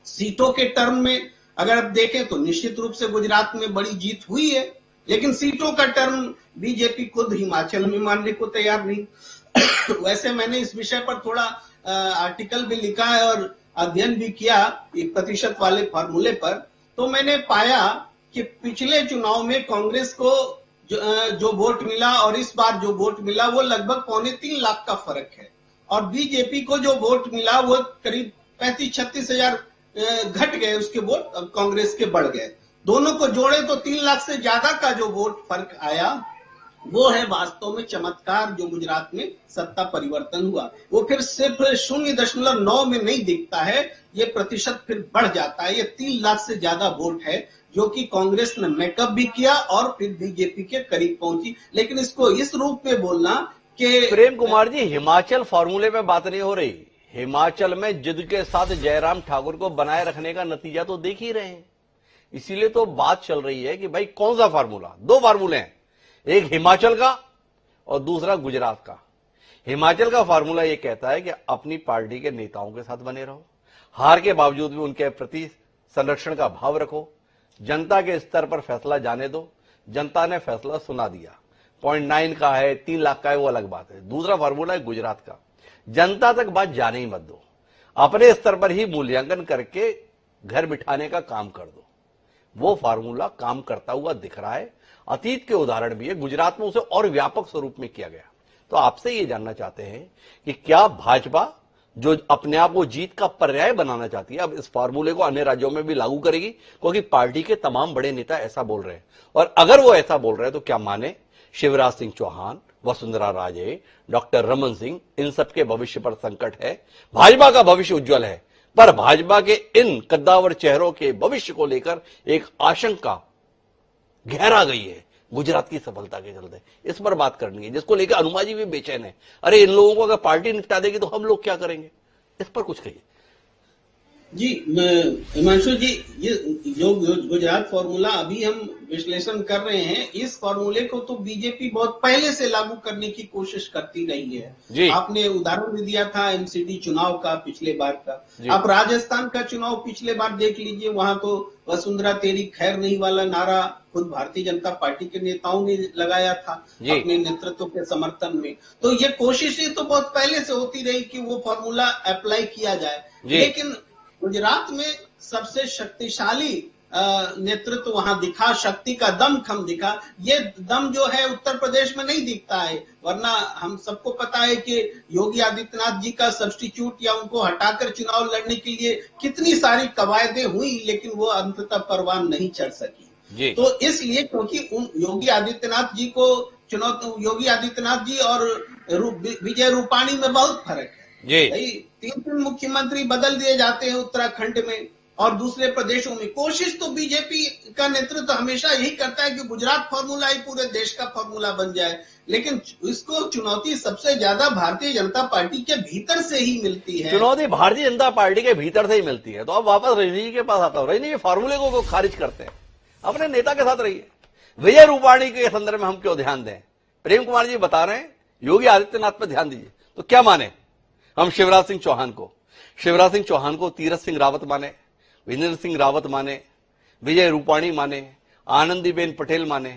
Speaker 5: सीटों के टर्म में अगर आप देखें तो निश्चित रूप से गुजरात में बड़ी जीत हुई है, लेकिन सीटों का टर्म बीजेपी खुद हिमाचल में मानने को तैयार नहीं। वैसे मैंने इस विषय पर थोड़ा आर्टिकल भी लिखा है और अध्ययन भी किया प्रतिशत वाले फॉर्मूले पर, तो मैंने पाया कि पिछले चुनाव में कांग्रेस को जो वोट मिला और इस बार जो वोट मिला वो लगभग 3.25 लाख का फर्क है, और बीजेपी को जो वोट मिला वो करीब 35-36 हजार घट गए, उसके वोट अब कांग्रेस के बढ़ गए। दोनों को जोड़े तो 3 लाख से ज्यादा का जो वोट फर्क आया, वो है वास्तव में चमत्कार जो गुजरात में सत्ता परिवर्तन हुआ। वो फिर सिर्फ 0.9 में नहीं दिखता है, ये प्रतिशत फिर बढ़ जाता है। ये 3 लाख से ज्यादा वोट है जो कि कांग्रेस ने मेकअप भी किया और फिर बीजेपी के करीब पहुंची। लेकिन इसको इस रूप में बोलना कि
Speaker 1: प्रेम कुमार जी, हिमाचल फॉर्मूले पे बात नहीं हो रही। हिमाचल में जिद के साथ जयराम ठाकुर को बनाए रखने का नतीजा तो देख ही रहे हैं। इसीलिए तो बात चल रही है कि भाई कौन सा फार्मूला, 2 फार्मूले हैं, एक हिमाचल का और दूसरा गुजरात का। हिमाचल का फार्मूला यह कहता है कि अपनी पार्टी के नेताओं के साथ बने रहो, हार के बावजूद भी उनके प्रति संरक्षण का भाव रखो, जनता के स्तर पर फैसला जाने दो। जनता ने फैसला सुना दिया, 0.9 का है, 3 लाख का है, वो अलग बात है। दूसरा फार्मूला है गुजरात का, जनता तक बात जाने ही मत दो, अपने स्तर पर ही मूल्यांकन करके घर बिठाने का काम कर दो। वो फार्मूला काम करता हुआ दिख रहा है, अतीत के उदाहरण भी है, गुजरात में उसे और व्यापक स्वरूप में किया गया। तो आपसे ये जानना चाहते हैं कि क्या भाजपा, जो अपने आप को जीत का पर्याय बनाना चाहती है, अब इस फार्मूले को अन्य राज्यों में भी लागू करेगी? क्योंकि पार्टी के तमाम बड़े नेता ऐसा बोल रहे हैं, और अगर वो ऐसा बोल रहे हैं तो क्या माने शिवराज सिंह चौहान, वसुंधरा राजे, डॉक्टर रमन सिंह, इन सबके भविष्य पर संकट है। भाजपा का भविष्य उज्जवल है, पर भाजपा के इन कद्दावर चेहरों के भविष्य को लेकर एक आशंका गहरा गई है गुजरात की सफलता के चलते। इस पर बात करनी है, जिसको लेकर अनुमा जी भी बेचैन है। अरे इन लोगों को अगर पार्टी निपटा देगी तो हम लोग क्या करेंगे? इस पर कुछ कहिए।
Speaker 5: जी हिमांशु जी, ये जो गुजरात फॉर्मूला अभी हम विश्लेषण कर रहे हैं, इस फॉर्मूले को तो बीजेपी बहुत पहले से लागू करने की कोशिश करती रही है। आपने उदाहरण भी दिया था एमसीडी चुनाव का, पिछले बार का। आप राजस्थान का चुनाव पिछले बार देख लीजिए, वहां तो वसुंधरा तेरी खैर नहीं वाला नारा खुद भारतीय जनता पार्टी के नेताओं ने लगाया था अपने नेतृत्व के समर्थन में। तो ये कोशिशें तो बहुत पहले से होती रही कि वो फॉर्मूला अप्लाई किया जाए, लेकिन गुजरात में सबसे शक्तिशाली नेतृत्व वहां दिखा, शक्ति का दमखम दिखा। ये दम जो है उत्तर प्रदेश में नहीं दिखता है, वरना हम सबको पता है कि योगी आदित्यनाथ जी का सब्स्टिट्यूट या उनको हटाकर चुनाव लड़ने के लिए कितनी सारी कवायदें हुई, लेकिन वो अंततः परवान नहीं चढ़ सकी। तो इसलिए, क्योंकि योगी आदित्यनाथ जी को योगी आदित्यनाथ जी और विजय रूपाणी में बहुत फर्क है। तीन मुख्यमंत्री बदल दिए जाते हैं उत्तराखंड में और दूसरे प्रदेशों में। कोशिश तो बीजेपी का नेतृत्व हमेशा यही करता है कि गुजरात फॉर्मूला ही पूरे देश का फॉर्मूला बन जाए, लेकिन इसको चुनौती सबसे ज्यादा भारतीय जनता पार्टी के भीतर से ही मिलती है।
Speaker 1: चुनौती भारतीय जनता पार्टी के भीतर से ही मिलती है। तो अब वापस रजनी जी के पास आता हूं। रजनी जी, फार्मूले को खारिज करते हैं, अपने नेता के साथ रहिए। विजय रूपाणी के संदर्भ में हम क्यों ध्यान दें? प्रेम कुमार जी बता रहे हैं योगी आदित्यनाथ पर ध्यान दीजिए, तो क्या माने हम? शिवराज सिंह चौहान को तीरथ सिंह रावत माने, वीरेंद्र सिंह रावत माने, विजय रूपाणी माने, आनंदीबेन पटेल माने,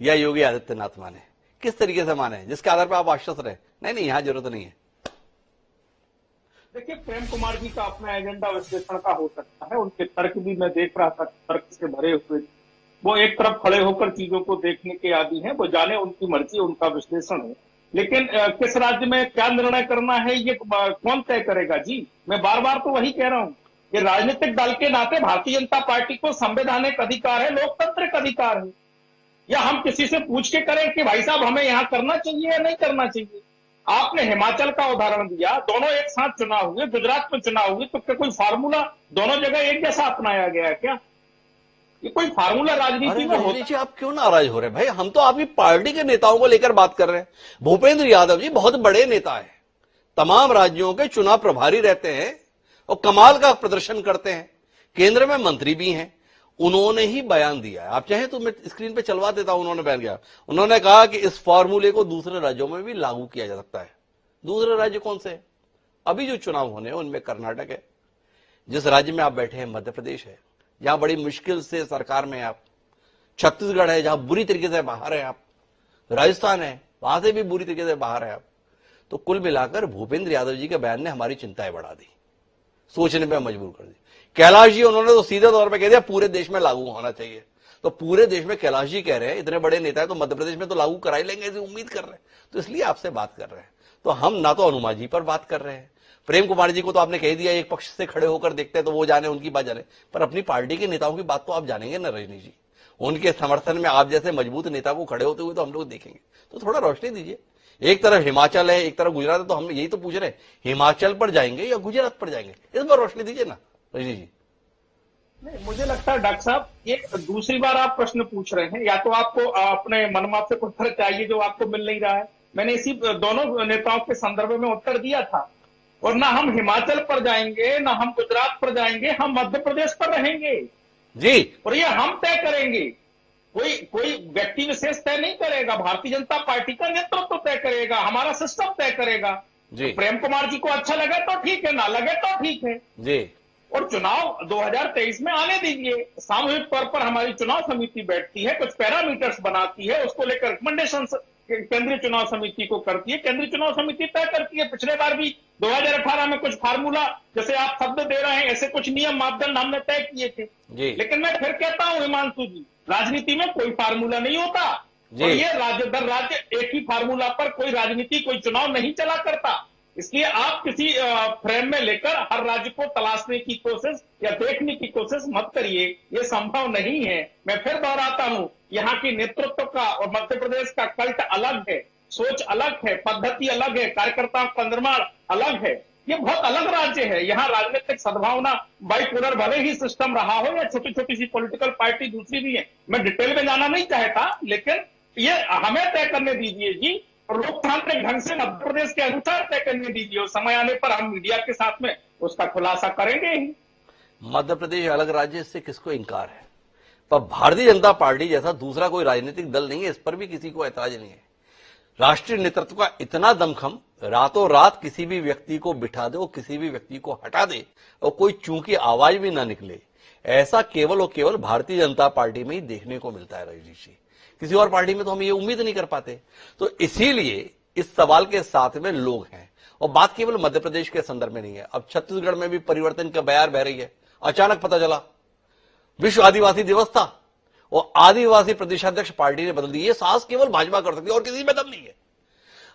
Speaker 1: या योगी आदित्यनाथ माने? किस तरीके से माने जिसके आधार पर आप आश्वस्त रहे? नहीं, यहां जरूरत नहीं है।
Speaker 2: देखिए, प्रेम कुमार जी का अपना एजेंडा विश्लेषण का हो सकता है, उनके तर्क भी मैं देख रहा था, तर्क से भरे हुए। वो एक तरफ खड़े होकर चीजों को देखने के आदी हैं, वो जाने, उनकी मर्जी, उनका विश्लेषण है। लेकिन किस राज्य में क्या निर्णय करना है ये कौन तय करेगा? जी, मैं बार बार तो वही कह रहा हूं कि राजनीतिक दल के नाते भारतीय जनता पार्टी को संवैधानिक अधिकार है, लोकतांत्रिक अधिकार है। या हम किसी से पूछ के करें कि भाई साहब हमें यहां करना चाहिए या नहीं करना चाहिए? आपने हिमाचल का उदाहरण दिया, दोनों एक साथ चुनाव हुए, गुजरात में चुनाव हुए, तो क्या कोई फार्मूला दोनों जगह एक जैसा अपनाया गया है क्या? ये कोई फार्मूला राजनीति में होता है?
Speaker 1: आप क्यों नाराज हो रहे हैं भाई? हम तो आपकी पार्टी के नेताओं को लेकर बात कर रहे हैं। भूपेंद्र यादव जी बहुत बड़े नेता है, तमाम राज्यों के चुनाव प्रभारी रहते हैं और कमाल का प्रदर्शन करते हैं, केंद्र में मंत्री भी हैं। उन्होंने ही बयान दिया है, आप चाहें तो मैं स्क्रीन पे चलवा देता हूं। उन्होंने बयान किया, उन्होंने कहा कि इस फॉर्मूले को दूसरे राज्यों में भी लागू किया जा सकता है। दूसरे राज्य कौन से? अभी जो चुनाव होने हैं उनमें कर्नाटक है, जिस राज्य में आप बैठे हैं मध्य प्रदेश है, जहां बड़ी मुश्किल से सरकार में आप, छत्तीसगढ़ है जहां बुरी तरीके से बाहर है आप, राजस्थान है वहां से भी बुरी तरीके से बाहर है आप। तो कुल मिलाकर भूपेंद्र यादव जी के बयान ने हमारी चिंताएं बढ़ा दी, सोचने पर मजबूर कर दी। कैलाश जी उन्होंने तो सीधे तौर पर कह दिया पूरे देश में लागू होना चाहिए। तो पूरे देश में कैलाश जी कह रहे हैं, इतने बड़े नेता है तो मध्य प्रदेश में तो लागू करा ही लेंगे ऐसी उम्मीद कर रहे हैं। तो इसलिए आपसे बात कर रहे हैं। तो हम ना तो अनुमा जी पर बात कर रहे हैं, प्रेम कुमार जी को तो आपने कह दिया एक पक्ष से खड़े होकर देखते हैं तो वो जाने, उनकी बात जाने, पर अपनी पार्टी के नेताओं की बात तो आप जानेंगे ना रजनी जी। उनके समर्थन में आप जैसे मजबूत नेता को खड़े होते हुए तो हम लोग देखेंगे। तो थोड़ा रोशनी दीजिए। एक तरफ हिमाचल है, एक तरफ गुजरात है, तो हम यही तो पूछ रहे हैं हिमाचल पर जाएंगे या गुजरात पर जाएंगे? इस बार रोशनी दीजिए ना रजनी जी।
Speaker 2: नहीं, मुझे लगता है डॉक्टर साहब ये दूसरी बार आप प्रश्न पूछ रहे हैं, या तो आपको अपने मनमाफ से उत्तर चाहिए जो आपको मिल नहीं रहा है। मैंने इसी दोनों नेताओं के संदर्भ में उत्तर दिया था। और ना हम हिमाचल पर जाएंगे, ना हम गुजरात पर जाएंगे, हम मध्य प्रदेश पर रहेंगे
Speaker 1: जी। और
Speaker 2: ये हम तय करेंगे, कोई व्यक्ति विशेष तय नहीं करेगा। भारतीय जनता पार्टी का नेतृत्व तय करेगा, हमारा सिस्टम तय करेगा जी। तो प्रेम कुमार जी को अच्छा लगे तो ठीक है, ना लगे तो ठीक है
Speaker 1: जी।
Speaker 2: और चुनाव 2023 में आने दीजिए। सामूहिक तौर पर हमारी चुनाव समिति बैठती है, कुछ पैरामीटर्स बनाती है, उसको लेकर रिकमेंडेशन केंद्रीय चुनाव समिति को करती है। केंद्रीय चुनाव समिति तय करती है। पिछले बार भी 2018 में कुछ फार्मूला, जैसे आप शब्द दे रहे हैं, ऐसे कुछ नियम मापदंड हमने तय किए थे। लेकिन मैं फिर कहता हूं हिमांशु जी, राजनीति में कोई फार्मूला नहीं होता, और ये राज्य दर राज्य एक ही फार्मूला पर कोई राजनीति, कोई चुनाव नहीं चला करता। इसलिए आप किसी फ्रेम में लेकर हर राज्य को तलाशने की कोशिश या देखने की कोशिश मत करिए, ये संभव नहीं है। मैं फिर दोहराता हूं, यहाँ की नेतृत्व का और मध्य प्रदेश का कल्ट अलग है, सोच अलग है, पद्धति अलग है, कार्यकर्ताओं का निर्माण अलग है। ये बहुत अलग राज्य है। यहाँ राजनीतिक सद्भावना बाइपोलर भले ही सिस्टम रहा हो या छोटी छोटी सी पॉलिटिकल पार्टी दूसरी भी है, मैं डिटेल में जाना नहीं चाहता, लेकिन ये हमें तय करने दीजिए जी, और लोकतांत्रिक ढंग से मध्य प्रदेश के अनुसार तय करने दीजिए, और समय आने पर हम मीडिया के साथ में उसका खुलासा करेंगे ही।
Speaker 1: मध्य प्रदेश अलग राज्य, इससे किसको इंकार है, पर भारतीय जनता पार्टी जैसा दूसरा कोई राजनीतिक दल नहीं है, इस पर भी किसी को ऐतराज नहीं है। राष्ट्रीय नेतृत्व का इतना दमखम, रातों रात किसी भी व्यक्ति को बिठा दे और किसी भी व्यक्ति को हटा दे और कोई चूंकि आवाज भी ना निकले, ऐसा केवल और केवल भारतीय जनता पार्टी में ही देखने को मिलता है रजनीश जी। किसी और पार्टी में तो हम ये उम्मीद नहीं कर पाते। तो इसीलिए इस सवाल के साथ में लोग हैं, और बात केवल मध्य प्रदेश के संदर्भ में नहीं है, अब छत्तीसगढ़ में भी परिवर्तन का बयार बह रही है। अचानक पता चला विश्व आदिवासी दिवस था और आदिवासी प्रदेशाध्यक्ष पार्टी ने बदल दी। ये साहस केवल भाजपा कर सकती है और किसी में दम नहीं है।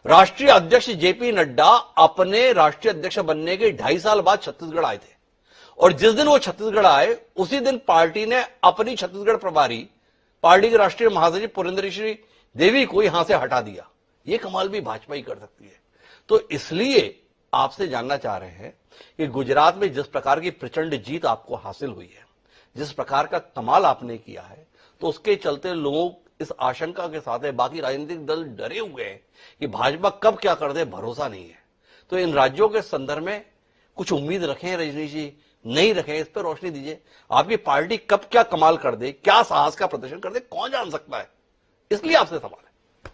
Speaker 1: राष्ट्रीय अध्यक्ष जेपी नड्डा अपने राष्ट्रीय अध्यक्ष बनने के 2.5 साल बाद छत्तीसगढ़ आए थे, और जिस दिन वो छत्तीसगढ़ आए उसी दिन पार्टी ने अपनी छत्तीसगढ़ प्रभारी, पार्टी के राष्ट्रीय महासचिव पुरेंद्रश्री देवी को यहां से हटा दिया। ये कमाल भी भाजपा ही कर सकती है। तो इसलिए आपसे जानना चाह रहे हैं कि गुजरात में जिस प्रकार की प्रचंड जीत आपको हासिल हुई है, जिस प्रकार का कमाल आपने किया है, तो उसके चलते लोग इस आशंका के साथ है, बाकी राजनीतिक दल डरे हुए हैं कि भाजपा कब क्या कर दे, भरोसा नहीं है। तो इन राज्यों के संदर्भ में कुछ उम्मीद रखें रजनीश जी, नहीं रखें, इस पर रोशनी दीजिए। आपकी पार्टी कब क्या कमाल कर दे, क्या साहस का प्रदर्शन कर दे, कौन जान सकता है, इसलिए आपसे सवाल है।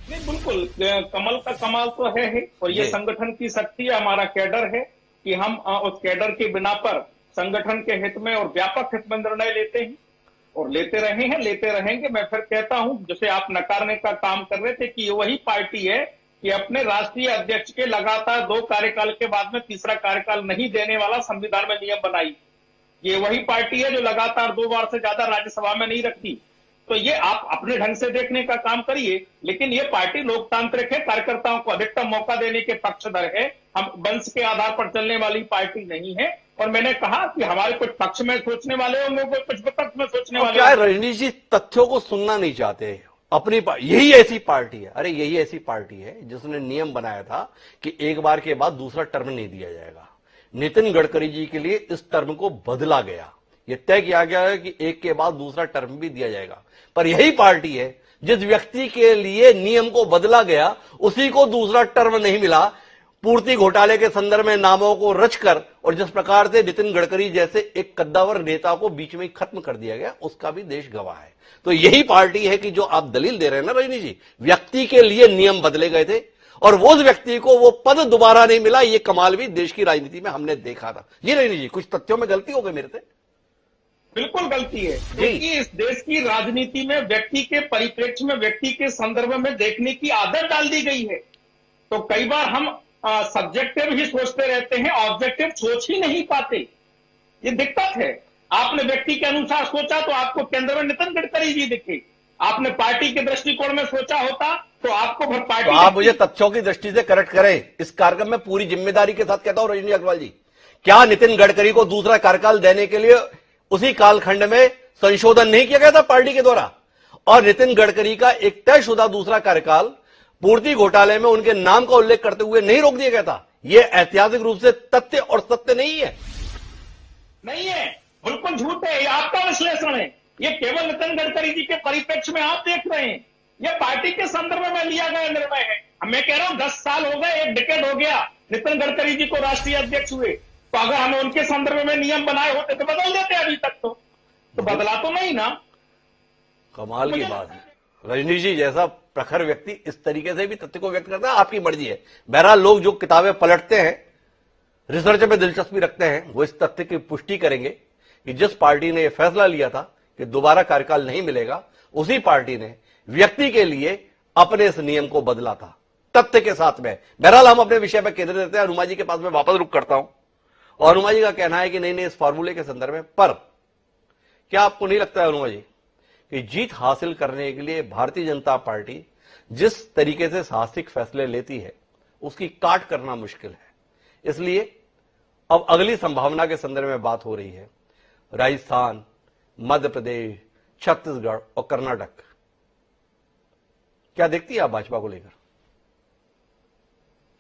Speaker 2: नहीं, बिल्कुल कमल का कमाल तो है ही, और ये संगठन की शक्ति है, हमारा कैडर है कि हम उस कैडर के बिना पर संगठन के हित में और व्यापक हित में निर्णय लेते हैं, और लेते रहे हैं, लेते रहेंगे। मैं फिर कहता हूं, जैसे आप नकारने का काम कर रहे थे, कि ये वही पार्टी है कि अपने राष्ट्रीय अध्यक्ष के लगातार 2 कार्यकाल के बाद में तीसरा कार्यकाल नहीं देने वाला संविधान में नियम बनाई। ये वही पार्टी है जो लगातार 2 बार से ज्यादा राज्यसभा में नहीं रखती। तो ये आप अपने ढंग से देखने का काम करिए, लेकिन ये पार्टी लोकतांत्रिक है, कार्यकर्ताओं को अधिकतम मौका देने के पक्षधर है। हम वंश के आधार पर चलने वाली पार्टी नहीं है। और मैंने कहा कि हमारे कुछ पक्ष में सोचने वाले होंगे, कुछ विपक्ष में सोचने वाले।
Speaker 1: क्या रजनीश जी तथ्यों को सुनना नहीं चाहते अपनी यही ऐसी पार्टी है, अरे यही ऐसी पार्टी है जिसने नियम बनाया था कि एक बार के बाद दूसरा टर्म नहीं दिया जाएगा। नितिन गडकरी जी के लिए इस टर्म को बदला गया, यह तय किया गया है कि एक के बाद दूसरा टर्म भी दिया जाएगा। पर यही पार्टी है जिस व्यक्ति के लिए नियम को बदला गया उसी को दूसरा टर्म नहीं मिला। पूर्ति घोटाले के संदर्भ में नामों को रचकर और जिस प्रकार से नितिन गडकरी जैसे एक कद्दावर नेता को बीच में खत्म कर दिया गया, उसका भी देश गवाह है। तो यही पार्टी है कि जो आप दलील दे रहे हैं ना रजनी जी, व्यक्ति के लिए नियम बदले गए थे और वो व्यक्ति को वो पद दोबारा नहीं मिला। ये कमाल भी देश की राजनीति में हमने देखा था। जी रजनी जी, कुछ तथ्यों में गलती हो गई मेरे से?
Speaker 2: बिल्कुल गलती है, क्योंकि इस देश की राजनीति में व्यक्ति के परिप्रेक्ष्य में, व्यक्ति के संदर्भ में देखने की आदत डाल दी गई है। तो कई बार हम सब्जेक्टिव ही सोचते रहते हैं, ऑब्जेक्टिव सोच ही नहीं पाते। ये दिक्कत है। आपने व्यक्ति के अनुसार सोचा तो आपको केंद्र में नितिन गडकरी जी दिखे। आपने पार्टी के दृष्टिकोण में सोचा होता तो आपको भर पार्टी।
Speaker 1: तो आप मुझे तथ्यों की दृष्टि से करेक्ट करें। इस कार्यक्रम में पूरी जिम्मेदारी के साथ कहता हूं रजनी अग्रवाल जी, क्या नितिन गडकरी को दूसरा कार्यकाल देने के लिए उसी कालखंड में संशोधन नहीं किया गया था पार्टी के द्वारा? और नितिन गडकरी का एक तयशुदा दूसरा कार्यकाल पूर्ति घोटाले में उनके नाम का उल्लेख करते हुए नहीं रोक दिया गया था? यह ऐतिहासिक रूप से तथ्य और सत्य नहीं है।
Speaker 2: नहीं है, बिल्कुल झूठ है। ये आपका विश्लेषण है। ये केवल नितिन गडकरी जी के परिप्रेक्ष्य में आप देख रहे हैं। ये पार्टी के संदर्भ में लिया गया निर्णय है। मैं कह रहा हूं 10 साल हो गए, 1 डिकेड हो गया नितिन गडकरी जी को राष्ट्रीय अध्यक्ष हुए। तो अगर हम उनके संदर्भ में नियम बनाए होते तो बदल देते अभी तक। तो बदला तो नहीं ना।
Speaker 1: कमाल की बात है। रजनी जी जैसा प्रखर व्यक्ति इस तरीके से भी तथ्य को व्यक्त करता है, आपकी मर्जी है। बहरहाल लोग जो किताबें पलटते हैं, रिसर्च में दिलचस्पी रखते हैं, वो इस तथ्य की पुष्टि करेंगे कि जिस पार्टी ने यह फैसला लिया था कि दोबारा कार्यकाल नहीं मिलेगा, उसी पार्टी ने व्यक्ति के लिए अपने इस नियम को बदला था तथ्य के साथ में। बहरहाल हम अपने विषय पर केंद्रित रहते हैं। हनुमा जी के पास में वापस रुक करता हूं और हनुमा जी का कहना है कि नहीं इस फॉर्मूले के संदर्भ में, पर क्या आपको नहीं लगता है हनुमा जी कि जीत हासिल करने के लिए भारतीय जनता पार्टी जिस तरीके से साहसिक फैसले लेती है उसकी काट करना मुश्किल है? इसलिए अब अगली संभावना के संदर्भ में बात हो रही है राजस्थान, मध्य प्रदेश, छत्तीसगढ़ और कर्नाटक। क्या देखती है आप भाजपा को लेकर?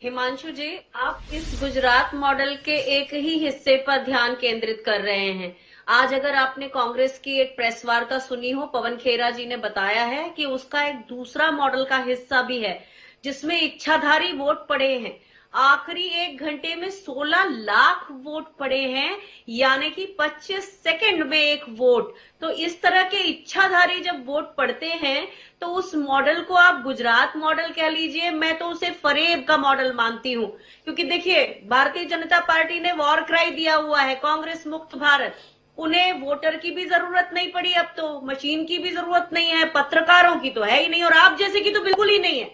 Speaker 3: हिमांशु जी, आप इस गुजरात मॉडल के एक ही हिस्से पर ध्यान केंद्रित कर रहे हैं। आज अगर आपने कांग्रेस की एक प्रेस वार्ता सुनी हो, पवन खेरा जी ने बताया है कि उसका एक दूसरा मॉडल का हिस्सा भी है जिसमें इच्छाधारी वोट पड़े हैं। आखिरी 1 घंटे में 16 लाख वोट पड़े हैं, यानी कि 25 सेकंड में 1 वोट। तो इस तरह के इच्छाधारी जब वोट पड़ते हैं तो उस मॉडल को आप गुजरात मॉडल कह लीजिए, मैं तो उसे फरेब का मॉडल मानती हूं। क्योंकि देखिए, भारतीय जनता पार्टी ने वॉर क्राई दिया हुआ है कांग्रेस मुक्त भारत। उन्हें वोटर की भी जरूरत नहीं पड़ी, अब तो मशीन की भी जरूरत नहीं है, पत्रकारों की तो है ही नहीं, और आप जैसे की तो बिल्कुल ही नहीं है।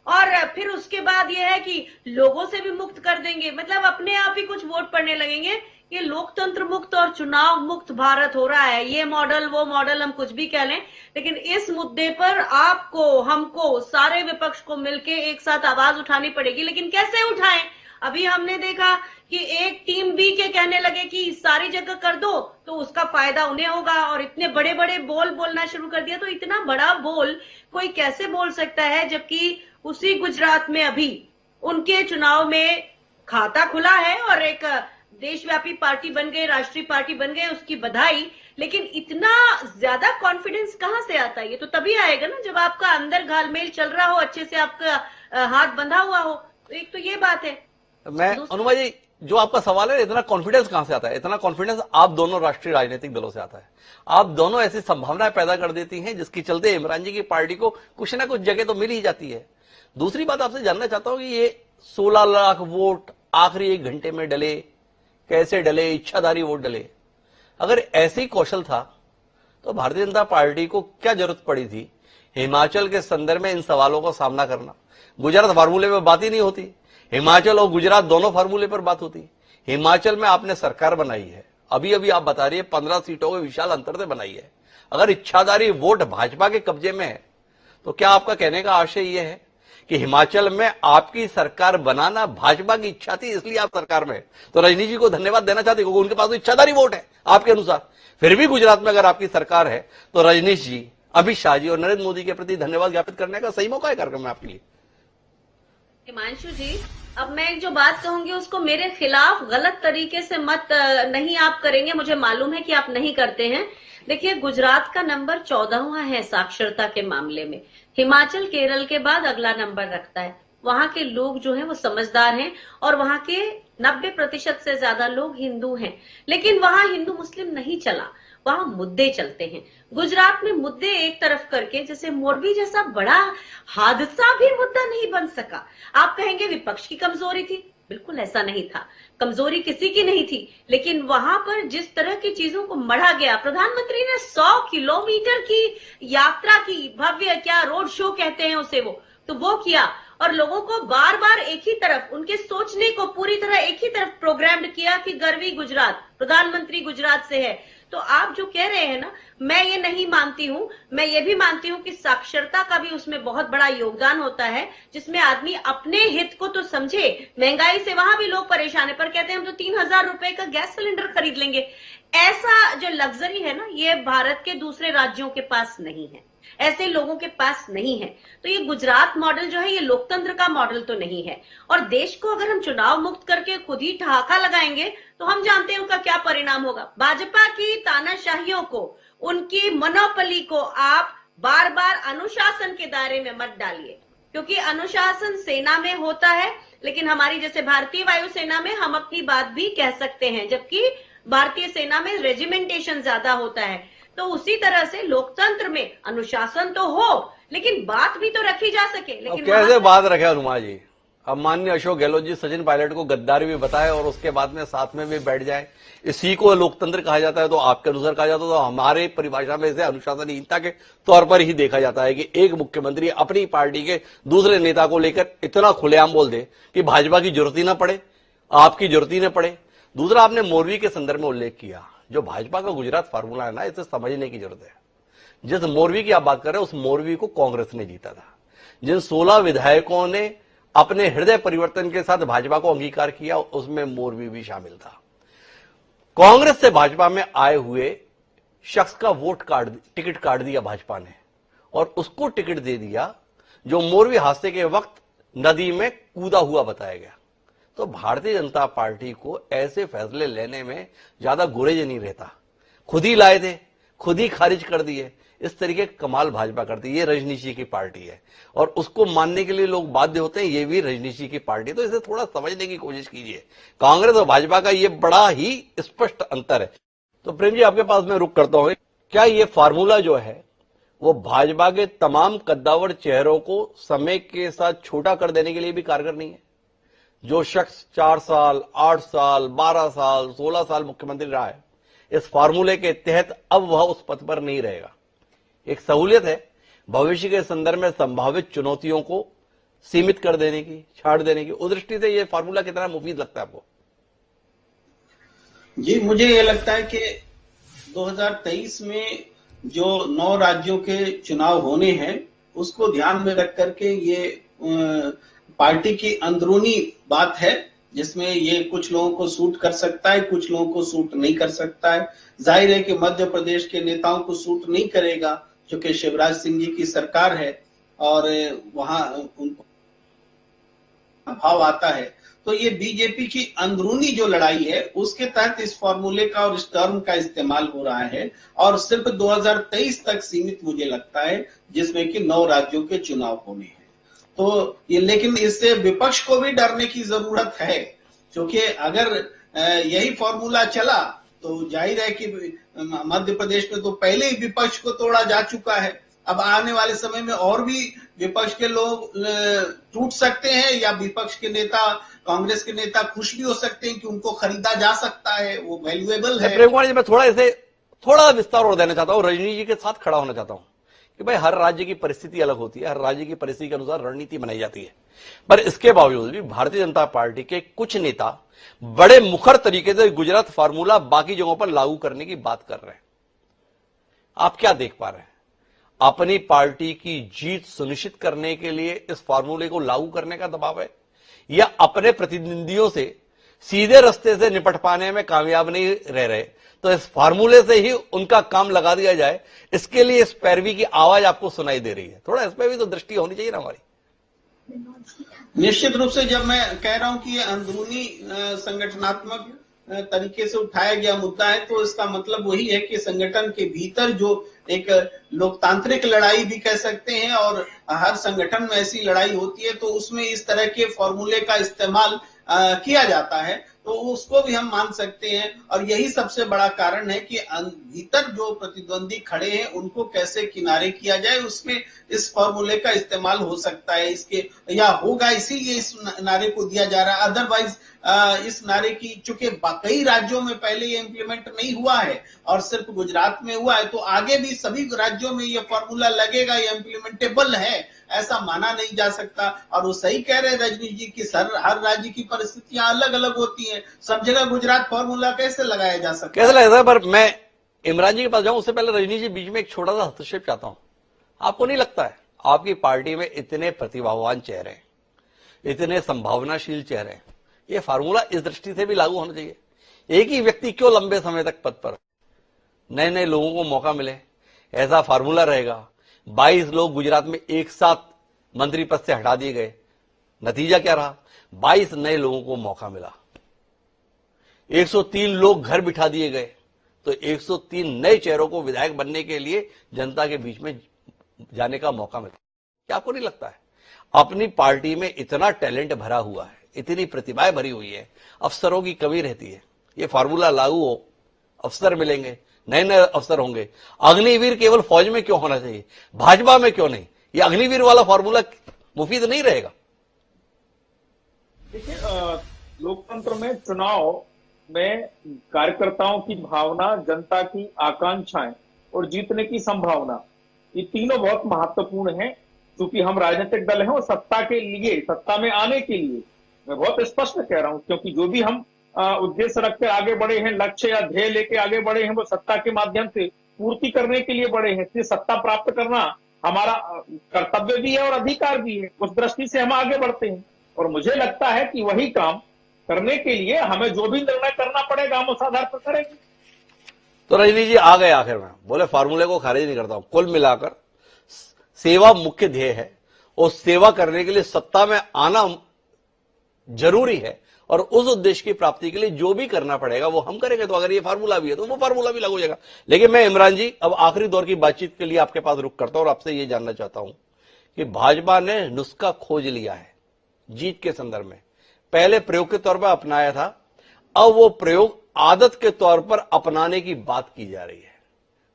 Speaker 3: और फिर उसके बाद यह है कि लोगों से भी मुक्त कर देंगे, मतलब अपने आप ही कुछ वोट पड़ने लगेंगे। ये लोकतंत्र मुक्त और चुनाव मुक्त भारत हो रहा है। ये मॉडल वो मॉडल हम कुछ भी कह लें, लेकिन इस मुद्दे पर आपको, हमको, सारे विपक्ष को मिलके एक साथ आवाज उठानी पड़ेगी। लेकिन कैसे उठाएं? अभी हमने देखा कि एक टीम बी के कहने लगे कि सारी जगह कर दो तो उसका फायदा उन्हें होगा, और इतने बड़े बड़े बोल बोलना शुरू कर दिया। तो इतना बड़ा बोल कोई कैसे बोल सकता है, जबकि उसी गुजरात में अभी उनके चुनाव में खाता खुला है और एक देशव्यापी पार्टी बन गई, राष्ट्रीय पार्टी बन गई, उसकी बधाई। लेकिन इतना ज्यादा कॉन्फिडेंस कहां से आता है? ये तो तभी आएगा ना जब आपका अंदर घालमेल चल रहा हो, अच्छे से आपका हाथ बंधा हुआ हो। तो एक तो ये बात है।
Speaker 1: मैं अनुमा जी, जो आपका सवाल है, इतना कॉन्फिडेंस कहां से आता है? इतना कॉन्फिडेंस आप दोनों राष्ट्रीय राजनीतिक दलों से आता है। आप दोनों ऐसी संभावनाएं पैदा कर देती हैं जिसकी चलते इमरान जी की पार्टी को कुछ ना कुछ जगह तो मिल ही जाती है। दूसरी बात आपसे जानना चाहता हूं कि ये 16 लाख वोट आखिरी 1 घंटे में डले, कैसे डले? इच्छाधारी वोट डले। अगर ऐसे ही कौशल था तो भारतीय जनता पार्टी को क्या जरूरत पड़ी थी हिमाचल के संदर्भ में इन सवालों का सामना करना? गुजरात फार्मूले में बात ही नहीं होती, हिमाचल और गुजरात दोनों फार्मूले पर बात होती। हिमाचल में आपने सरकार बनाई है, अभी अभी आप बता रही है 15 सीटों के विशाल अंतर से बनाई है। अगर इच्छाधारी वोट भाजपा के कब्जे में है तो क्या आपका कहने का आशय यह है कि हिमाचल में आपकी सरकार बनाना भाजपा की इच्छा थी इसलिए आप सरकार में? तो रजनी जी को धन्यवाद देना चाहते क्योंकि उनके पास तो इच्छाधारी वोट है आपके अनुसार। फिर भी गुजरात में अगर आपकी सरकार है तो रजनीश जी, अमित शाह जी और नरेंद्र मोदी के प्रति धन्यवाद ज्ञापित करने का सही मौका है कार्यक्रम में आपके लिए।
Speaker 3: हिमांशु जी, अब मैं जो बात कहूंगी उसको मेरे खिलाफ गलत तरीके से मत नहीं आप करेंगे, मुझे मालूम है कि आप नहीं करते हैं। देखिए, गुजरात का नंबर 14वां है साक्षरता के मामले में। हिमाचल केरल के बाद अगला नंबर रखता है। वहां के लोग जो हैं वो समझदार हैं और वहां के 90% से ज्यादा लोग हिंदू हैं। लेकिन वहां हिंदू मुस्लिम नहीं चला, वहां मुद्दे चलते हैं। गुजरात में मुद्दे एक तरफ करके, जैसे मोरबी जैसा बड़ा हादसा भी मुद्दा नहीं बन सका। आप कहेंगे विपक्ष की कमजोरी थी, बिल्कुल ऐसा नहीं था, कमजोरी किसी की नहीं थी। लेकिन वहां पर जिस तरह की चीजों को मढ़ा गया, प्रधानमंत्री ने 100 किलोमीटर की यात्रा की, भव्य क्या रोड शो कहते हैं उसे, वो वो किया और लोगों को बार बार एक ही तरफ, उनके सोचने को पूरी तरह एक ही तरफ प्रोग्राम्ड किया कि गर्वी गुजरात, प्रधानमंत्री गुजरात से है। तो आप जो कह रहे हैं ना, मैं ये नहीं मानती हूं। मैं ये भी मानती हूं कि साक्षरता का भी उसमें बहुत बड़ा योगदान होता है, जिसमें आदमी अपने हित को तो समझे। महंगाई से वहां भी लोग परेशान है, पर कहते हैं हम तो 3000 रुपए का गैस सिलेंडर खरीद लेंगे। ऐसा जो लग्जरी है ना, ये भारत के दूसरे राज्यों के पास नहीं है, ऐसे लोगों के पास नहीं है। तो ये गुजरात मॉडल जो है, ये लोकतंत्र का मॉडल तो नहीं है। और देश को अगर हम चुनाव मुक्त करके खुद ही ठहाका लगाएंगे तो हम जानते हैं उनका क्या परिणाम होगा। भाजपा की तानाशाहियों को, उनकी मोनोपोली को आप बार बार अनुशासन के दायरे में मत डालिए, क्योंकि अनुशासन सेना में होता है, लेकिन हमारी जैसे भारतीय वायुसेना में हम अपनी बात भी कह सकते हैं, जबकि भारतीय सेना में रेजिमेंटेशन ज्यादा होता है। तो उसी तरह से लोकतंत्र में अनुशासन तो हो, लेकिन बात भी तो रखी जा सके। लेकिन
Speaker 1: कैसे बात रखे हनुमा जी? अब माननीय अशोक गहलोत जी सचिन पायलट को गद्दार भी बताए और उसके बाद में साथ में भी बैठ जाए, इसी को लोकतंत्र कहा जाता है। तो आपके अनुसार कहा जाता है, तो हमारे परिभाषा में इसे अनुशासनहीनता के तौर पर ही देखा जाता है कि एक मुख्यमंत्री अपनी पार्टी के दूसरे नेता को लेकर इतना खुलेआम बोल दे कि भाजपा की जरूरत ही ना पड़े, आपकी जरूरत ही ना पड़े। दूसरा, आपने मोरवी के संदर्भ में उल्लेख किया, जो भाजपा का गुजरात फार्मूला है ना, इसे समझने की जरूरत है। जिस मोरवी की आप बात कर रहे हैं, उस मोरवी को कांग्रेस ने जीता था। जिन 16 विधायकों ने अपने हृदय परिवर्तन के साथ भाजपा को अंगीकार किया, उसमें मोरवी भी शामिल था। कांग्रेस से भाजपा में आए हुए शख्स का टिकट काट दिया भाजपा ने और उसको टिकट दे दिया जो मोरवी हादसे के वक्त नदी में कूदा हुआ बताया गया। तो भारतीय जनता पार्टी को ऐसे फैसले लेने में ज्यादा गुरेज नहीं रहता। खुद ही लाए थे, खुद ही खारिज कर दिए। इस तरीके कमाल भाजपा करती है। ये रजनीशी की पार्टी है और उसको मानने के लिए लोग बाध्य होते हैं। ये भी रजनीशी की पार्टी, तो इसे थोड़ा समझने की कोशिश कीजिए। कांग्रेस और भाजपा का ये बड़ा ही स्पष्ट अंतर है। तो प्रेम जी, आपके पास मैं रुक करता हूं। क्या ये फार्मूला जो है वो भाजपा के तमाम कद्दावर चेहरों को समय के साथ छोटा कर देने के लिए भी कारगर नहीं है? जो शख्स 4 साल, 8 साल, 12 साल, 16 साल मुख्यमंत्री रहा है, इस फार्मूले के तहत अब वह उस पद पर नहीं रहेगा। एक सहूलियत है भविष्य के संदर्भ में संभावित चुनौतियों को सीमित कर देने की, छाड़ देने की। उस दृष्टि से यह फार्मूला कितना मुफीद लगता है आपको?
Speaker 5: जी, मुझे ये लगता है कि 2023 में जो 9 राज्यों के चुनाव होने हैं, उसको ध्यान में रख करके ये पार्टी की अंदरूनी बात है, जिसमें ये कुछ लोगों को सूट कर सकता है, कुछ लोगों को सूट नहीं कर सकता है। जाहिर है कि मध्य प्रदेश के नेताओं को सूट नहीं करेगा, क्योंकि शिवराज सिंह जी की सरकार है और वहां उनको भाव आता है। तो ये बीजेपी की अंदरूनी जो लड़ाई है, उसके तहत इस फॉर्मूले का और इस टर्म का इस्तेमाल हो रहा है और सिर्फ 2023 तक सीमित मुझे लगता है, जिसमें कि 9 राज्यों के चुनाव होने हैं। तो ये, लेकिन इससे विपक्ष को भी डरने की जरूरत है, क्योंकि अगर यही फॉर्मूला चला तो जाहिर है कि मध्य प्रदेश में तो पहले ही विपक्ष को तोड़ा जा चुका है। अब आने वाले समय में और भी विपक्ष के लोग टूट सकते हैं, या विपक्ष के नेता, कांग्रेस के नेता खुश भी हो सकते हैं कि उनको खरीदा जा सकता है, वो वैल्यूएबल है।
Speaker 1: प्रेम कुमार जी, मैं थोड़ा विस्तार और देना चाहता हूं, रजनी जी के साथ खड़ा होना चाहता हूं कि भाई हर राज्य की परिस्थिति अलग होती है, हर राज्य की परिस्थिति के अनुसार रणनीति बनाई जाती है। पर इसके बावजूद भी भारतीय जनता पार्टी के कुछ नेता बड़े मुखर तरीके से गुजरात फार्मूला बाकी जगहों पर लागू करने की बात कर रहे हैं। आप क्या देख पा रहे हैं? अपनी पार्टी की जीत सुनिश्चित करने के लिए इस फार्मूले को लागू करने का दबाव है, या अपने प्रतिद्वंदियों से सीधे रास्ते से निपट पाने में कामयाब नहीं रह रहे, तो इस फार्मूले से ही उनका काम लगा दिया जाए, इसके लिए इस पैरवी की आवाज आपको सुनाई दे रही है? थोड़ा इस पर भी तो दृष्टि होनी चाहिए ना हमारी।
Speaker 5: निश्चित रूप से जब मैं कह रहा हूं कि ये अंदरूनी संगठनात्मक तरीके से उठाया गया मुद्दा है, तो इसका मतलब वही है कि संगठन के भीतर जो एक लोकतांत्रिक लड़ाई भी कह सकते हैं, और हर संगठन में ऐसी लड़ाई होती है, तो उसमें इस तरह के फॉर्मूले का इस्तेमाल किया जाता है, तो उसको भी हम मान सकते हैं। और यही सबसे बड़ा कारण है कि भीतर जो प्रतिद्वंदी खड़े हैं उनको कैसे किनारे किया जाए, उसमें इस फॉर्मूले का इस्तेमाल हो सकता है, इसके या होगा, इसीलिए इस नारे को दिया जा रहा है। अदरवाइज इस नारे की, चूंकि कई राज्यों में पहले ये इंप्लीमेंट नहीं हुआ है और सिर्फ गुजरात में हुआ है, तो आगे भी सभी राज्यों में ये फॉर्मूला लगेगा, ये इंप्लीमेंटेबल है, ऐसा माना नहीं जा सकता। और वो सही कह रहे हैं रजनी जी की हर राज्य की परिस्थितियां अलग अलग होती हैं, सब जगह गुजरात फॉर्मूला कैसे लगाया जा सकता है?
Speaker 1: कैसे लगता है? पर मैं इमरान जी के पास जाऊं उससे पहले रजनी जी, बीच में एक छोटा सा हस्तक्षेप चाहता हूं। आपको नहीं लगता है आपकी पार्टी में इतने प्रतिभावान चेहरे, इतने संभावनाशील चेहरे, ये फार्मूला इस दृष्टि से भी लागू होना चाहिए? एक ही व्यक्ति क्यों लंबे समय तक पद पर? नए नए लोगों को मौका मिले, ऐसा फार्मूला रहेगा। 22 लोग गुजरात में एक साथ मंत्री पद से हटा दिए गए, नतीजा क्या रहा? 22 नए लोगों को मौका मिला। 103 लोग घर बिठा दिए गए, तो 103 नए चेहरों को विधायक बनने के लिए जनता के बीच में जाने का मौका मिला। क्या आपको नहीं लगता है अपनी पार्टी में इतना टैलेंट भरा हुआ है, इतनी प्रतिभाएं भरी हुई है, अफसरों की कमी रहती है? ये फार्मूला लागू हो, अफसर मिलेंगे, नए नए अफसर होंगे। अग्निवीर केवल फौज में क्यों होना चाहिए, भाजपा में क्यों नहीं? ये अग्निवीर वाला फार्मूला मुफीद नहीं रहेगा?
Speaker 2: देखिए, लोकतंत्र में चुनाव में कार्यकर्ताओं की भावना, जनता की आकांक्षाएं और जीतने की संभावना, ये तीनों बहुत महत्वपूर्ण हैं। क्योंकि हम राजनीतिक दल हैं और सत्ता के लिए, सत्ता में आने के लिए मैं बहुत स्पष्ट कह रहा हूं, क्योंकि जो भी हम उद्देश्य रख के आगे बढ़े हैं, लक्ष्य या ध्येय लेके आगे बढ़े हैं, वो सत्ता के माध्यम से पूर्ति करने के लिए बढ़े हैं। इसलिए सत्ता प्राप्त करना हमारा कर्तव्य भी है और अधिकार भी है। उस दृष्टि से हम आगे बढ़ते हैं और मुझे लगता है कि वही काम करने के लिए हमें जो भी निर्णय करना पड़ेगा हम उस आधार पर करेंगे।
Speaker 1: तो रजनी जी आ गए आखिर में, बोले फार्मूले को खारिज नहीं करता हूं, कुल मिलाकर सेवा मुख्य ध्येय है और सेवा करने के लिए सत्ता में आना जरूरी है और उस उद्देश्य की प्राप्ति के लिए जो भी करना पड़ेगा वो हम करेंगे। तो अगर ये फार्मूला भी है तो वो फार्मूला भी लागू हो जाएगा। लेकिन मैं इमरान जी अब आखिरी दौर की बातचीत के लिए आपके पास रुक करता हूं और आपसे ये जानना चाहता हूं कि भाजपा ने नुस्खा खोज लिया है जीत के संदर्भ में। पहले प्रयोग के तौर पर अपनाया था, अब वो प्रयोग आदत के तौर पर अपनाने की बात की जा रही है।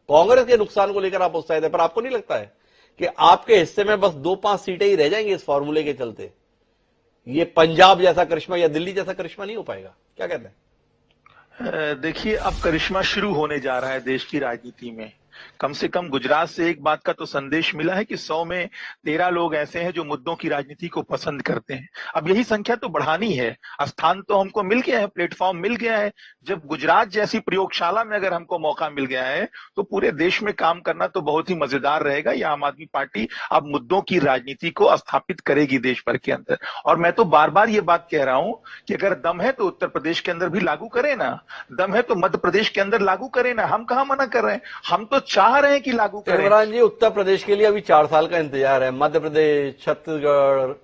Speaker 1: कांग्रेस के नुकसान को लेकर आप उत्साहित है, पर आपको नहीं लगता है कि आपके हिस्से में बस 2-5 सीटें ही रह जाएंगी इस फॉर्मूले के चलते? ये पंजाब जैसा करिश्मा या दिल्ली जैसा करिश्मा नहीं हो पाएगा, क्या कहते हैं?
Speaker 4: देखिए, अब करिश्मा शुरू होने जा रहा है देश की राजनीति में। कम से कम गुजरात से एक बात का तो संदेश मिला है कि 100 में 13 लोग ऐसे हैं जो मुद्दों की राजनीति को पसंद करते हैं। अब यही संख्या तो बढ़ानी है। स्थान तो हमको मिल गया है, प्लेटफॉर्म मिल गया है। जब गुजरात जैसी प्रयोगशाला में अगर हमको मौका मिल गया है तो पूरे देश में काम करना तो बहुत ही मजेदार रहेगा। यह आम आदमी पार्टी अब मुद्दों की राजनीति को स्थापित करेगी देश भर के अंदर। और मैं तो बार बार ये बात कह रहा हूं कि अगर दम है तो उत्तर प्रदेश के अंदर भी लागू करें ना, दम है तो मध्य प्रदेश के अंदर लागू करें ना। हम कहां मना कर रहे हैं, हम तो चाह रहे हैं कि लागू करें।
Speaker 1: इमरान जी, उत्तर प्रदेश के लिए अभी 4 साल का इंतजार है, मध्य प्रदेश, छत्तीसगढ़,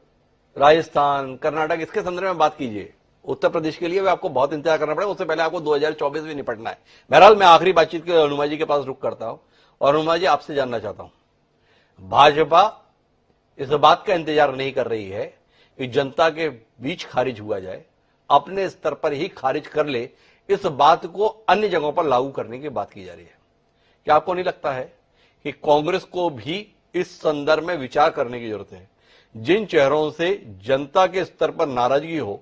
Speaker 1: राजस्थान, कर्नाटक, इसके संदर्भ में बात कीजिए। उत्तर प्रदेश के लिए भी आपको बहुत इंतजार करना पड़ेगा, उससे पहले आपको 2024 में निपटना है। बहरहाल मैं आखिरी बातचीत के हनुमान जी के पास रुक करता हूं और हनुमान जी आपसे जानना चाहता हूं, भाजपा इस बात का इंतजार नहीं कर रही है कि जनता के बीच खारिज हुआ जाए, अपने स्तर पर ही खारिज कर ले, इस बात को अन्य जगहों पर लागू करने की बात की जा रही है। क्या आपको नहीं लगता है कि कांग्रेस को भी इस संदर्भ में विचार करने की जरूरत है? जिन चेहरों से जनता के स्तर पर नाराजगी हो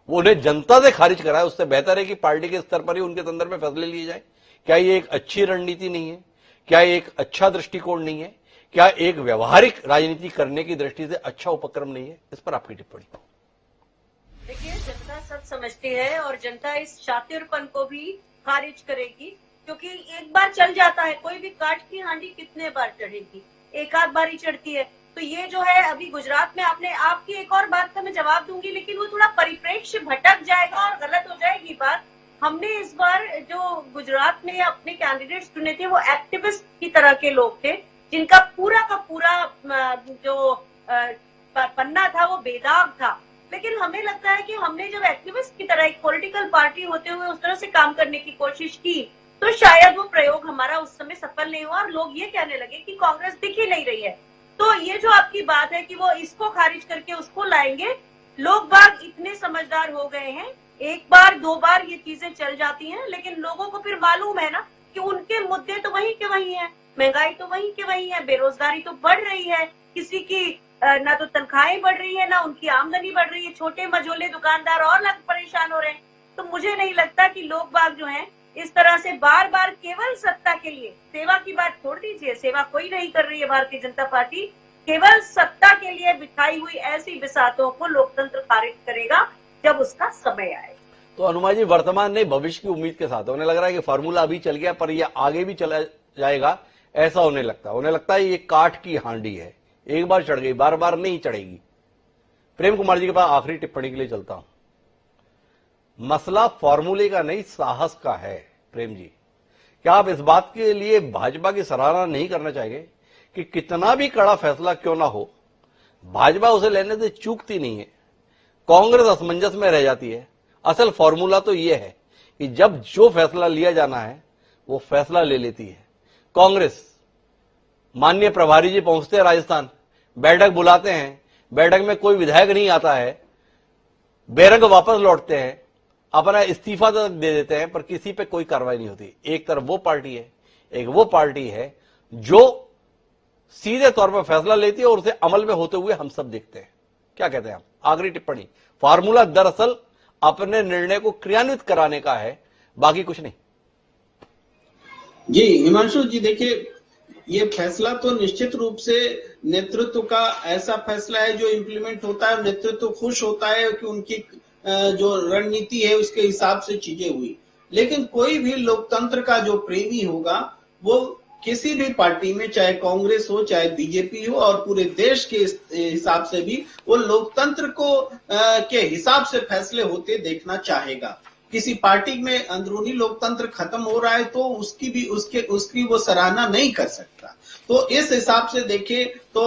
Speaker 1: वो उन्हें जनता से खारिज कराए, उससे बेहतर है कि पार्टी के स्तर पर ही उनके संदर्भ में फैसले लिए जाए। क्या ये एक अच्छी रणनीति नहीं है? क्या ये एक अच्छा दृष्टिकोण नहीं है? क्या एक व्यवहारिक राजनीति करने की दृष्टि से अच्छा उपक्रम नहीं है? इस पर आपकी टिप्पणी।
Speaker 3: देखिए, जनता सब समझती है और जनता इस शातिरपन को भी खारिज करेगी, क्योंकि एक बार चल जाता है, कोई भी काठ की हांडी कितने बार चढ़ेगी, एक आध बार ही चढ़ती है। तो ये जो है अभी गुजरात में आपने, आपकी एक और बात का मैं जवाब दूंगी, लेकिन वो थोड़ा परिप्रेक्ष्य भटक जाएगा और गलत हो जाएगी बात। हमने इस बार जो गुजरात में अपने कैंडिडेट्स चुने थे वो एक्टिविस्ट की तरह के लोग थे, जिनका पूरा का पूरा जो पन्ना था वो बेदाग था। लेकिन हमें लगता है कि हमने जब एक्टिविस्ट की तरह एक पॉलिटिकल पार्टी होते हुए उस तरह से काम करने की कोशिश की तो शायद वो प्रयोग हमारा उस समय सफल नहीं हुआ और लोग ये कहने लगे कि कांग्रेस दिख ही नहीं रही है। तो ये जो आपकी बात है कि वो इसको खारिज करके उसको लाएंगे, लोग बाग इतने समझदार हो गए हैं, एक बार 2 बार ये चीजें चल जाती हैं, लेकिन लोगों को फिर मालूम है ना कि उनके मुद्दे तो वही के वही है, महंगाई तो वही के वही है, बेरोजगारी तो बढ़ रही है, किसी की ना तो तनख्वाहें बढ़ रही है ना उनकी आमदनी बढ़ रही है, छोटे मझोले दुकानदार और लग परेशान हो रहे हैं। तो मुझे नहीं लगता कि लोग बाग जो हैं इस तरह से बार बार केवल सत्ता के लिए, सेवा की बात छोड़ दीजिए, सेवा कोई नहीं कर रही है भारतीय जनता पार्टी, केवल सत्ता के लिए बिछाई हुई ऐसी बिसातों को लोकतंत्र खारिज करेगा जब उसका समय आए।
Speaker 1: तो हनुमान जी, वर्तमान नहीं भविष्य की उम्मीद के साथ उन्हें लग रहा है कि फार्मूला अभी चल गया पर यह आगे भी चला जाएगा, ऐसा उन्हें लगता है ये काठ की हांडी है, एक बार चढ़ गई बार बार नहीं चढ़ेगी। प्रेम कुमार जी के पास आखिरी टिप्पणी के लिए चलता हूं। मसला फॉर्मूले का नहीं, साहस का है। प्रेम जी, क्या आप इस बात के लिए भाजपा की सराहना नहीं करना चाहेंगे कि कितना भी कड़ा फैसला क्यों ना हो, भाजपा उसे लेने से चूकती नहीं है, कांग्रेस असमंजस में रह जाती है। असल फॉर्मूला तो यह है कि जब जो फैसला लिया जाना है वो फैसला ले लेती है कांग्रेस। माननीय प्रभारी जी पहुंचते हैं राजस्थान, बैठक बुलाते हैं, बैठक में कोई विधायक नहीं आता है, बेरंग वापस लौटते हैं, अपना इस्तीफा तक दे देते हैं, पर किसी पे कोई कार्रवाई नहीं होती। एक तरफ वो पार्टी है, एक वो पार्टी है जो सीधे तौर पर फैसला लेती है और उसे अमल में होते हुए हम सब देखते हैं। क्या कहते हैं आप? आखिरी टिप्पणी। फार्मूला दरअसल अपने निर्णय को क्रियान्वित कराने का है, बाकी कुछ नहीं।
Speaker 5: जी हिमांशु जी, देखिए ये फैसला तो निश्चित रूप से नेतृत्व का ऐसा फैसला है जो इम्प्लीमेंट होता है, नेतृत्व खुश होता है कि उनकी जो रणनीति है उसके हिसाब से चीजें हुई। लेकिन कोई भी लोकतंत्र का जो प्रेमी होगा वो किसी भी पार्टी में, चाहे कांग्रेस हो चाहे बीजेपी हो, और पूरे देश के हिसाब से भी वो लोकतंत्र को के हिसाब से फैसले होते देखना चाहेगा। किसी पार्टी में अंदरूनी लोकतंत्र खत्म हो रहा है तो उसकी वो सराहना नहीं कर सकता। तो इस हिसाब से देखें तो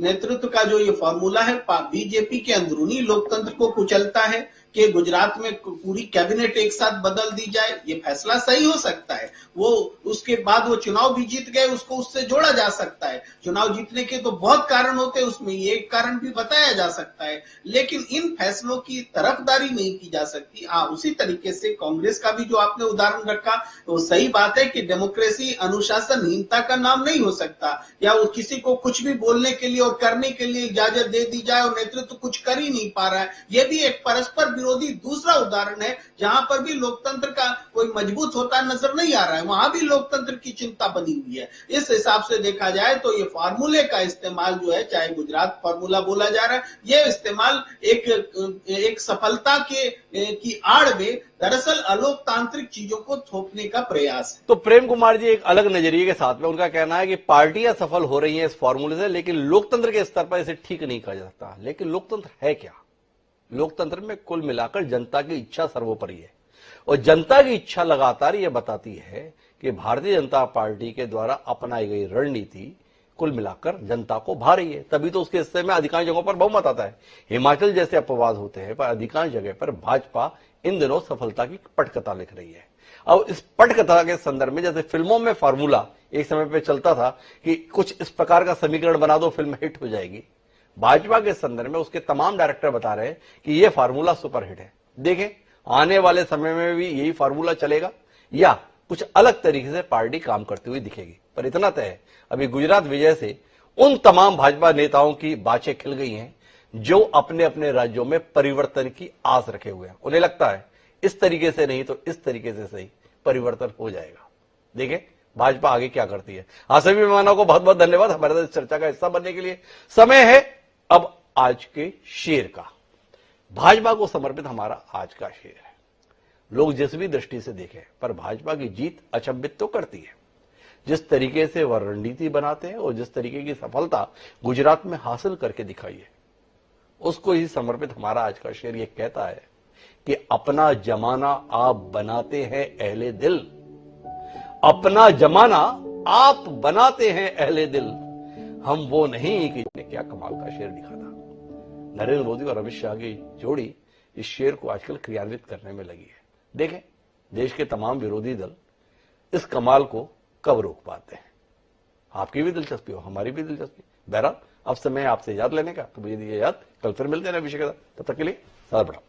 Speaker 5: नेतृत्व का जो ये फॉर्मूला है बीजेपी के अंदरूनी लोकतंत्र को कुचलता है कि गुजरात में पूरी कैबिनेट एक साथ बदल दी जाए, ये फैसला सही हो सकता है। वो उसके बाद वो चुनाव भी जीत गए, उसको उससे जोड़ा जा सकता है। चुनाव जीतने के तो बहुत कारण होते हैं, उसमें ये एक कारण भी बताया जा सकता है, लेकिन इन फैसलों की तरफदारी नहीं की जा सकती। उसी तरीके से कांग्रेस का भी जो आपने उदाहरण रखा वो सही बात है कि डेमोक्रेसी अनुशासनहीनता का नाम नहीं हो सकता, या वो किसी को कुछ भी बोलने के लिए और करने के लिए इजाजत दे दी जाए और नेतृत्व कुछ कर ही नहीं पा रहा है। ये भी एक परस्पर विरोधी दूसरा उदाहरण है जहां पर भी लोकतंत्र का कोई मजबूत होता नजर नहीं आ रहा है, वहां भी लोकतंत्र की चिंता बनी हुई है। इस हिसाब से देखा जाए तो ये फार्मूले का इस्तेमाल जो है, चाहे गुजरात फार्मूला बोला जा रहा है, ये इस्तेमाल एक सफलता की आड़ में दरअसल अलोकतांत्रिक चीजों को थोपने का प्रयास है।
Speaker 1: तो प्रेम कुमार जी एक अलग नजरिए के साथ में उनका कहना है कि पार्टियां सफल हो रही हैं इस फॉर्मूले से, लेकिन लोकतंत्र के स्तर पर इसे ठीक नहीं कहा जा सकता। लेकिन लोकतंत्र है क्या? लोकतंत्र में कुल मिलाकर जनता की इच्छा सर्वोपरि है, और जनता की इच्छा लगातार यह बताती है कि भारतीय जनता पार्टी के द्वारा अपनाई गई रणनीति कुल मिलाकर जनता को भा रही है। तभी तो उसके हिस्से में अधिकांश जगहों पर बहुमत आता है। हिमाचल जैसे अपवाद होते हैं, पर अधिकांश जगह पर भाजपा इन दिनों सफलता की पटकथा लिख रही है। अब इस पटकथा के संदर्भ में, जैसे फिल्मों में फार्मूला एक समय पे चलता था कि कुछ इस प्रकार का समीकरण बना दो फिल्म हिट हो जाएगी, भाजपा के संदर्भ में उसके तमाम डायरेक्टर बता रहे हैं कि यह फार्मूला सुपरहिट है। देखें आने वाले समय में भी यही फार्मूला चलेगा या कुछ अलग तरीके से पार्टी काम करती हुई दिखेगी। पर इतना तय है, अभी गुजरात विजय से उन तमाम भाजपा नेताओं की बातें खिल गई हैं जो अपने अपने राज्यों में परिवर्तन की आस रखे हुए हैं। उन्हें लगता है इस तरीके से नहीं तो इस तरीके से सही परिवर्तन हो जाएगा। देखें भाजपा आगे क्या करती है। सभी मेहमानों को बहुत बहुत धन्यवाद हमारे साथ चर्चा का हिस्सा बनने के लिए। समय है अब आज के शेर का। भाजपा को समर्पित हमारा आज का शेर है। लोग जिस भी दृष्टि से देखें, पर भाजपा की जीत अचंभित तो करती है। जिस तरीके से वह रणनीति बनाते हैं और जिस तरीके की सफलता गुजरात में हासिल करके दिखाई है, उसको ही समर्पित हमारा आज का शेर ये कहता है कि अपना जमाना आप बनाते हैं अहले दिल, अपना जमाना आप बनाते हैं अहले दिल, हम वो नहीं कि क्या कमाल का शेर लिखा था। नरेंद्र मोदी और अमित शाह की जोड़ी इस शेर को आजकल क्रियान्वित करने में लगी है। देखें देश के तमाम विरोधी दल इस कमाल को कब रोक पाते हैं। आपकी भी दिलचस्पी हो, हमारी भी दिलचस्पी। बहरहाल अब समय आपसे याद लेने का, तो मुझे दीजिए याद, कल फिर मिलते हैं नए विषय के साथ। तब तक के लिए सदा प्रणाम।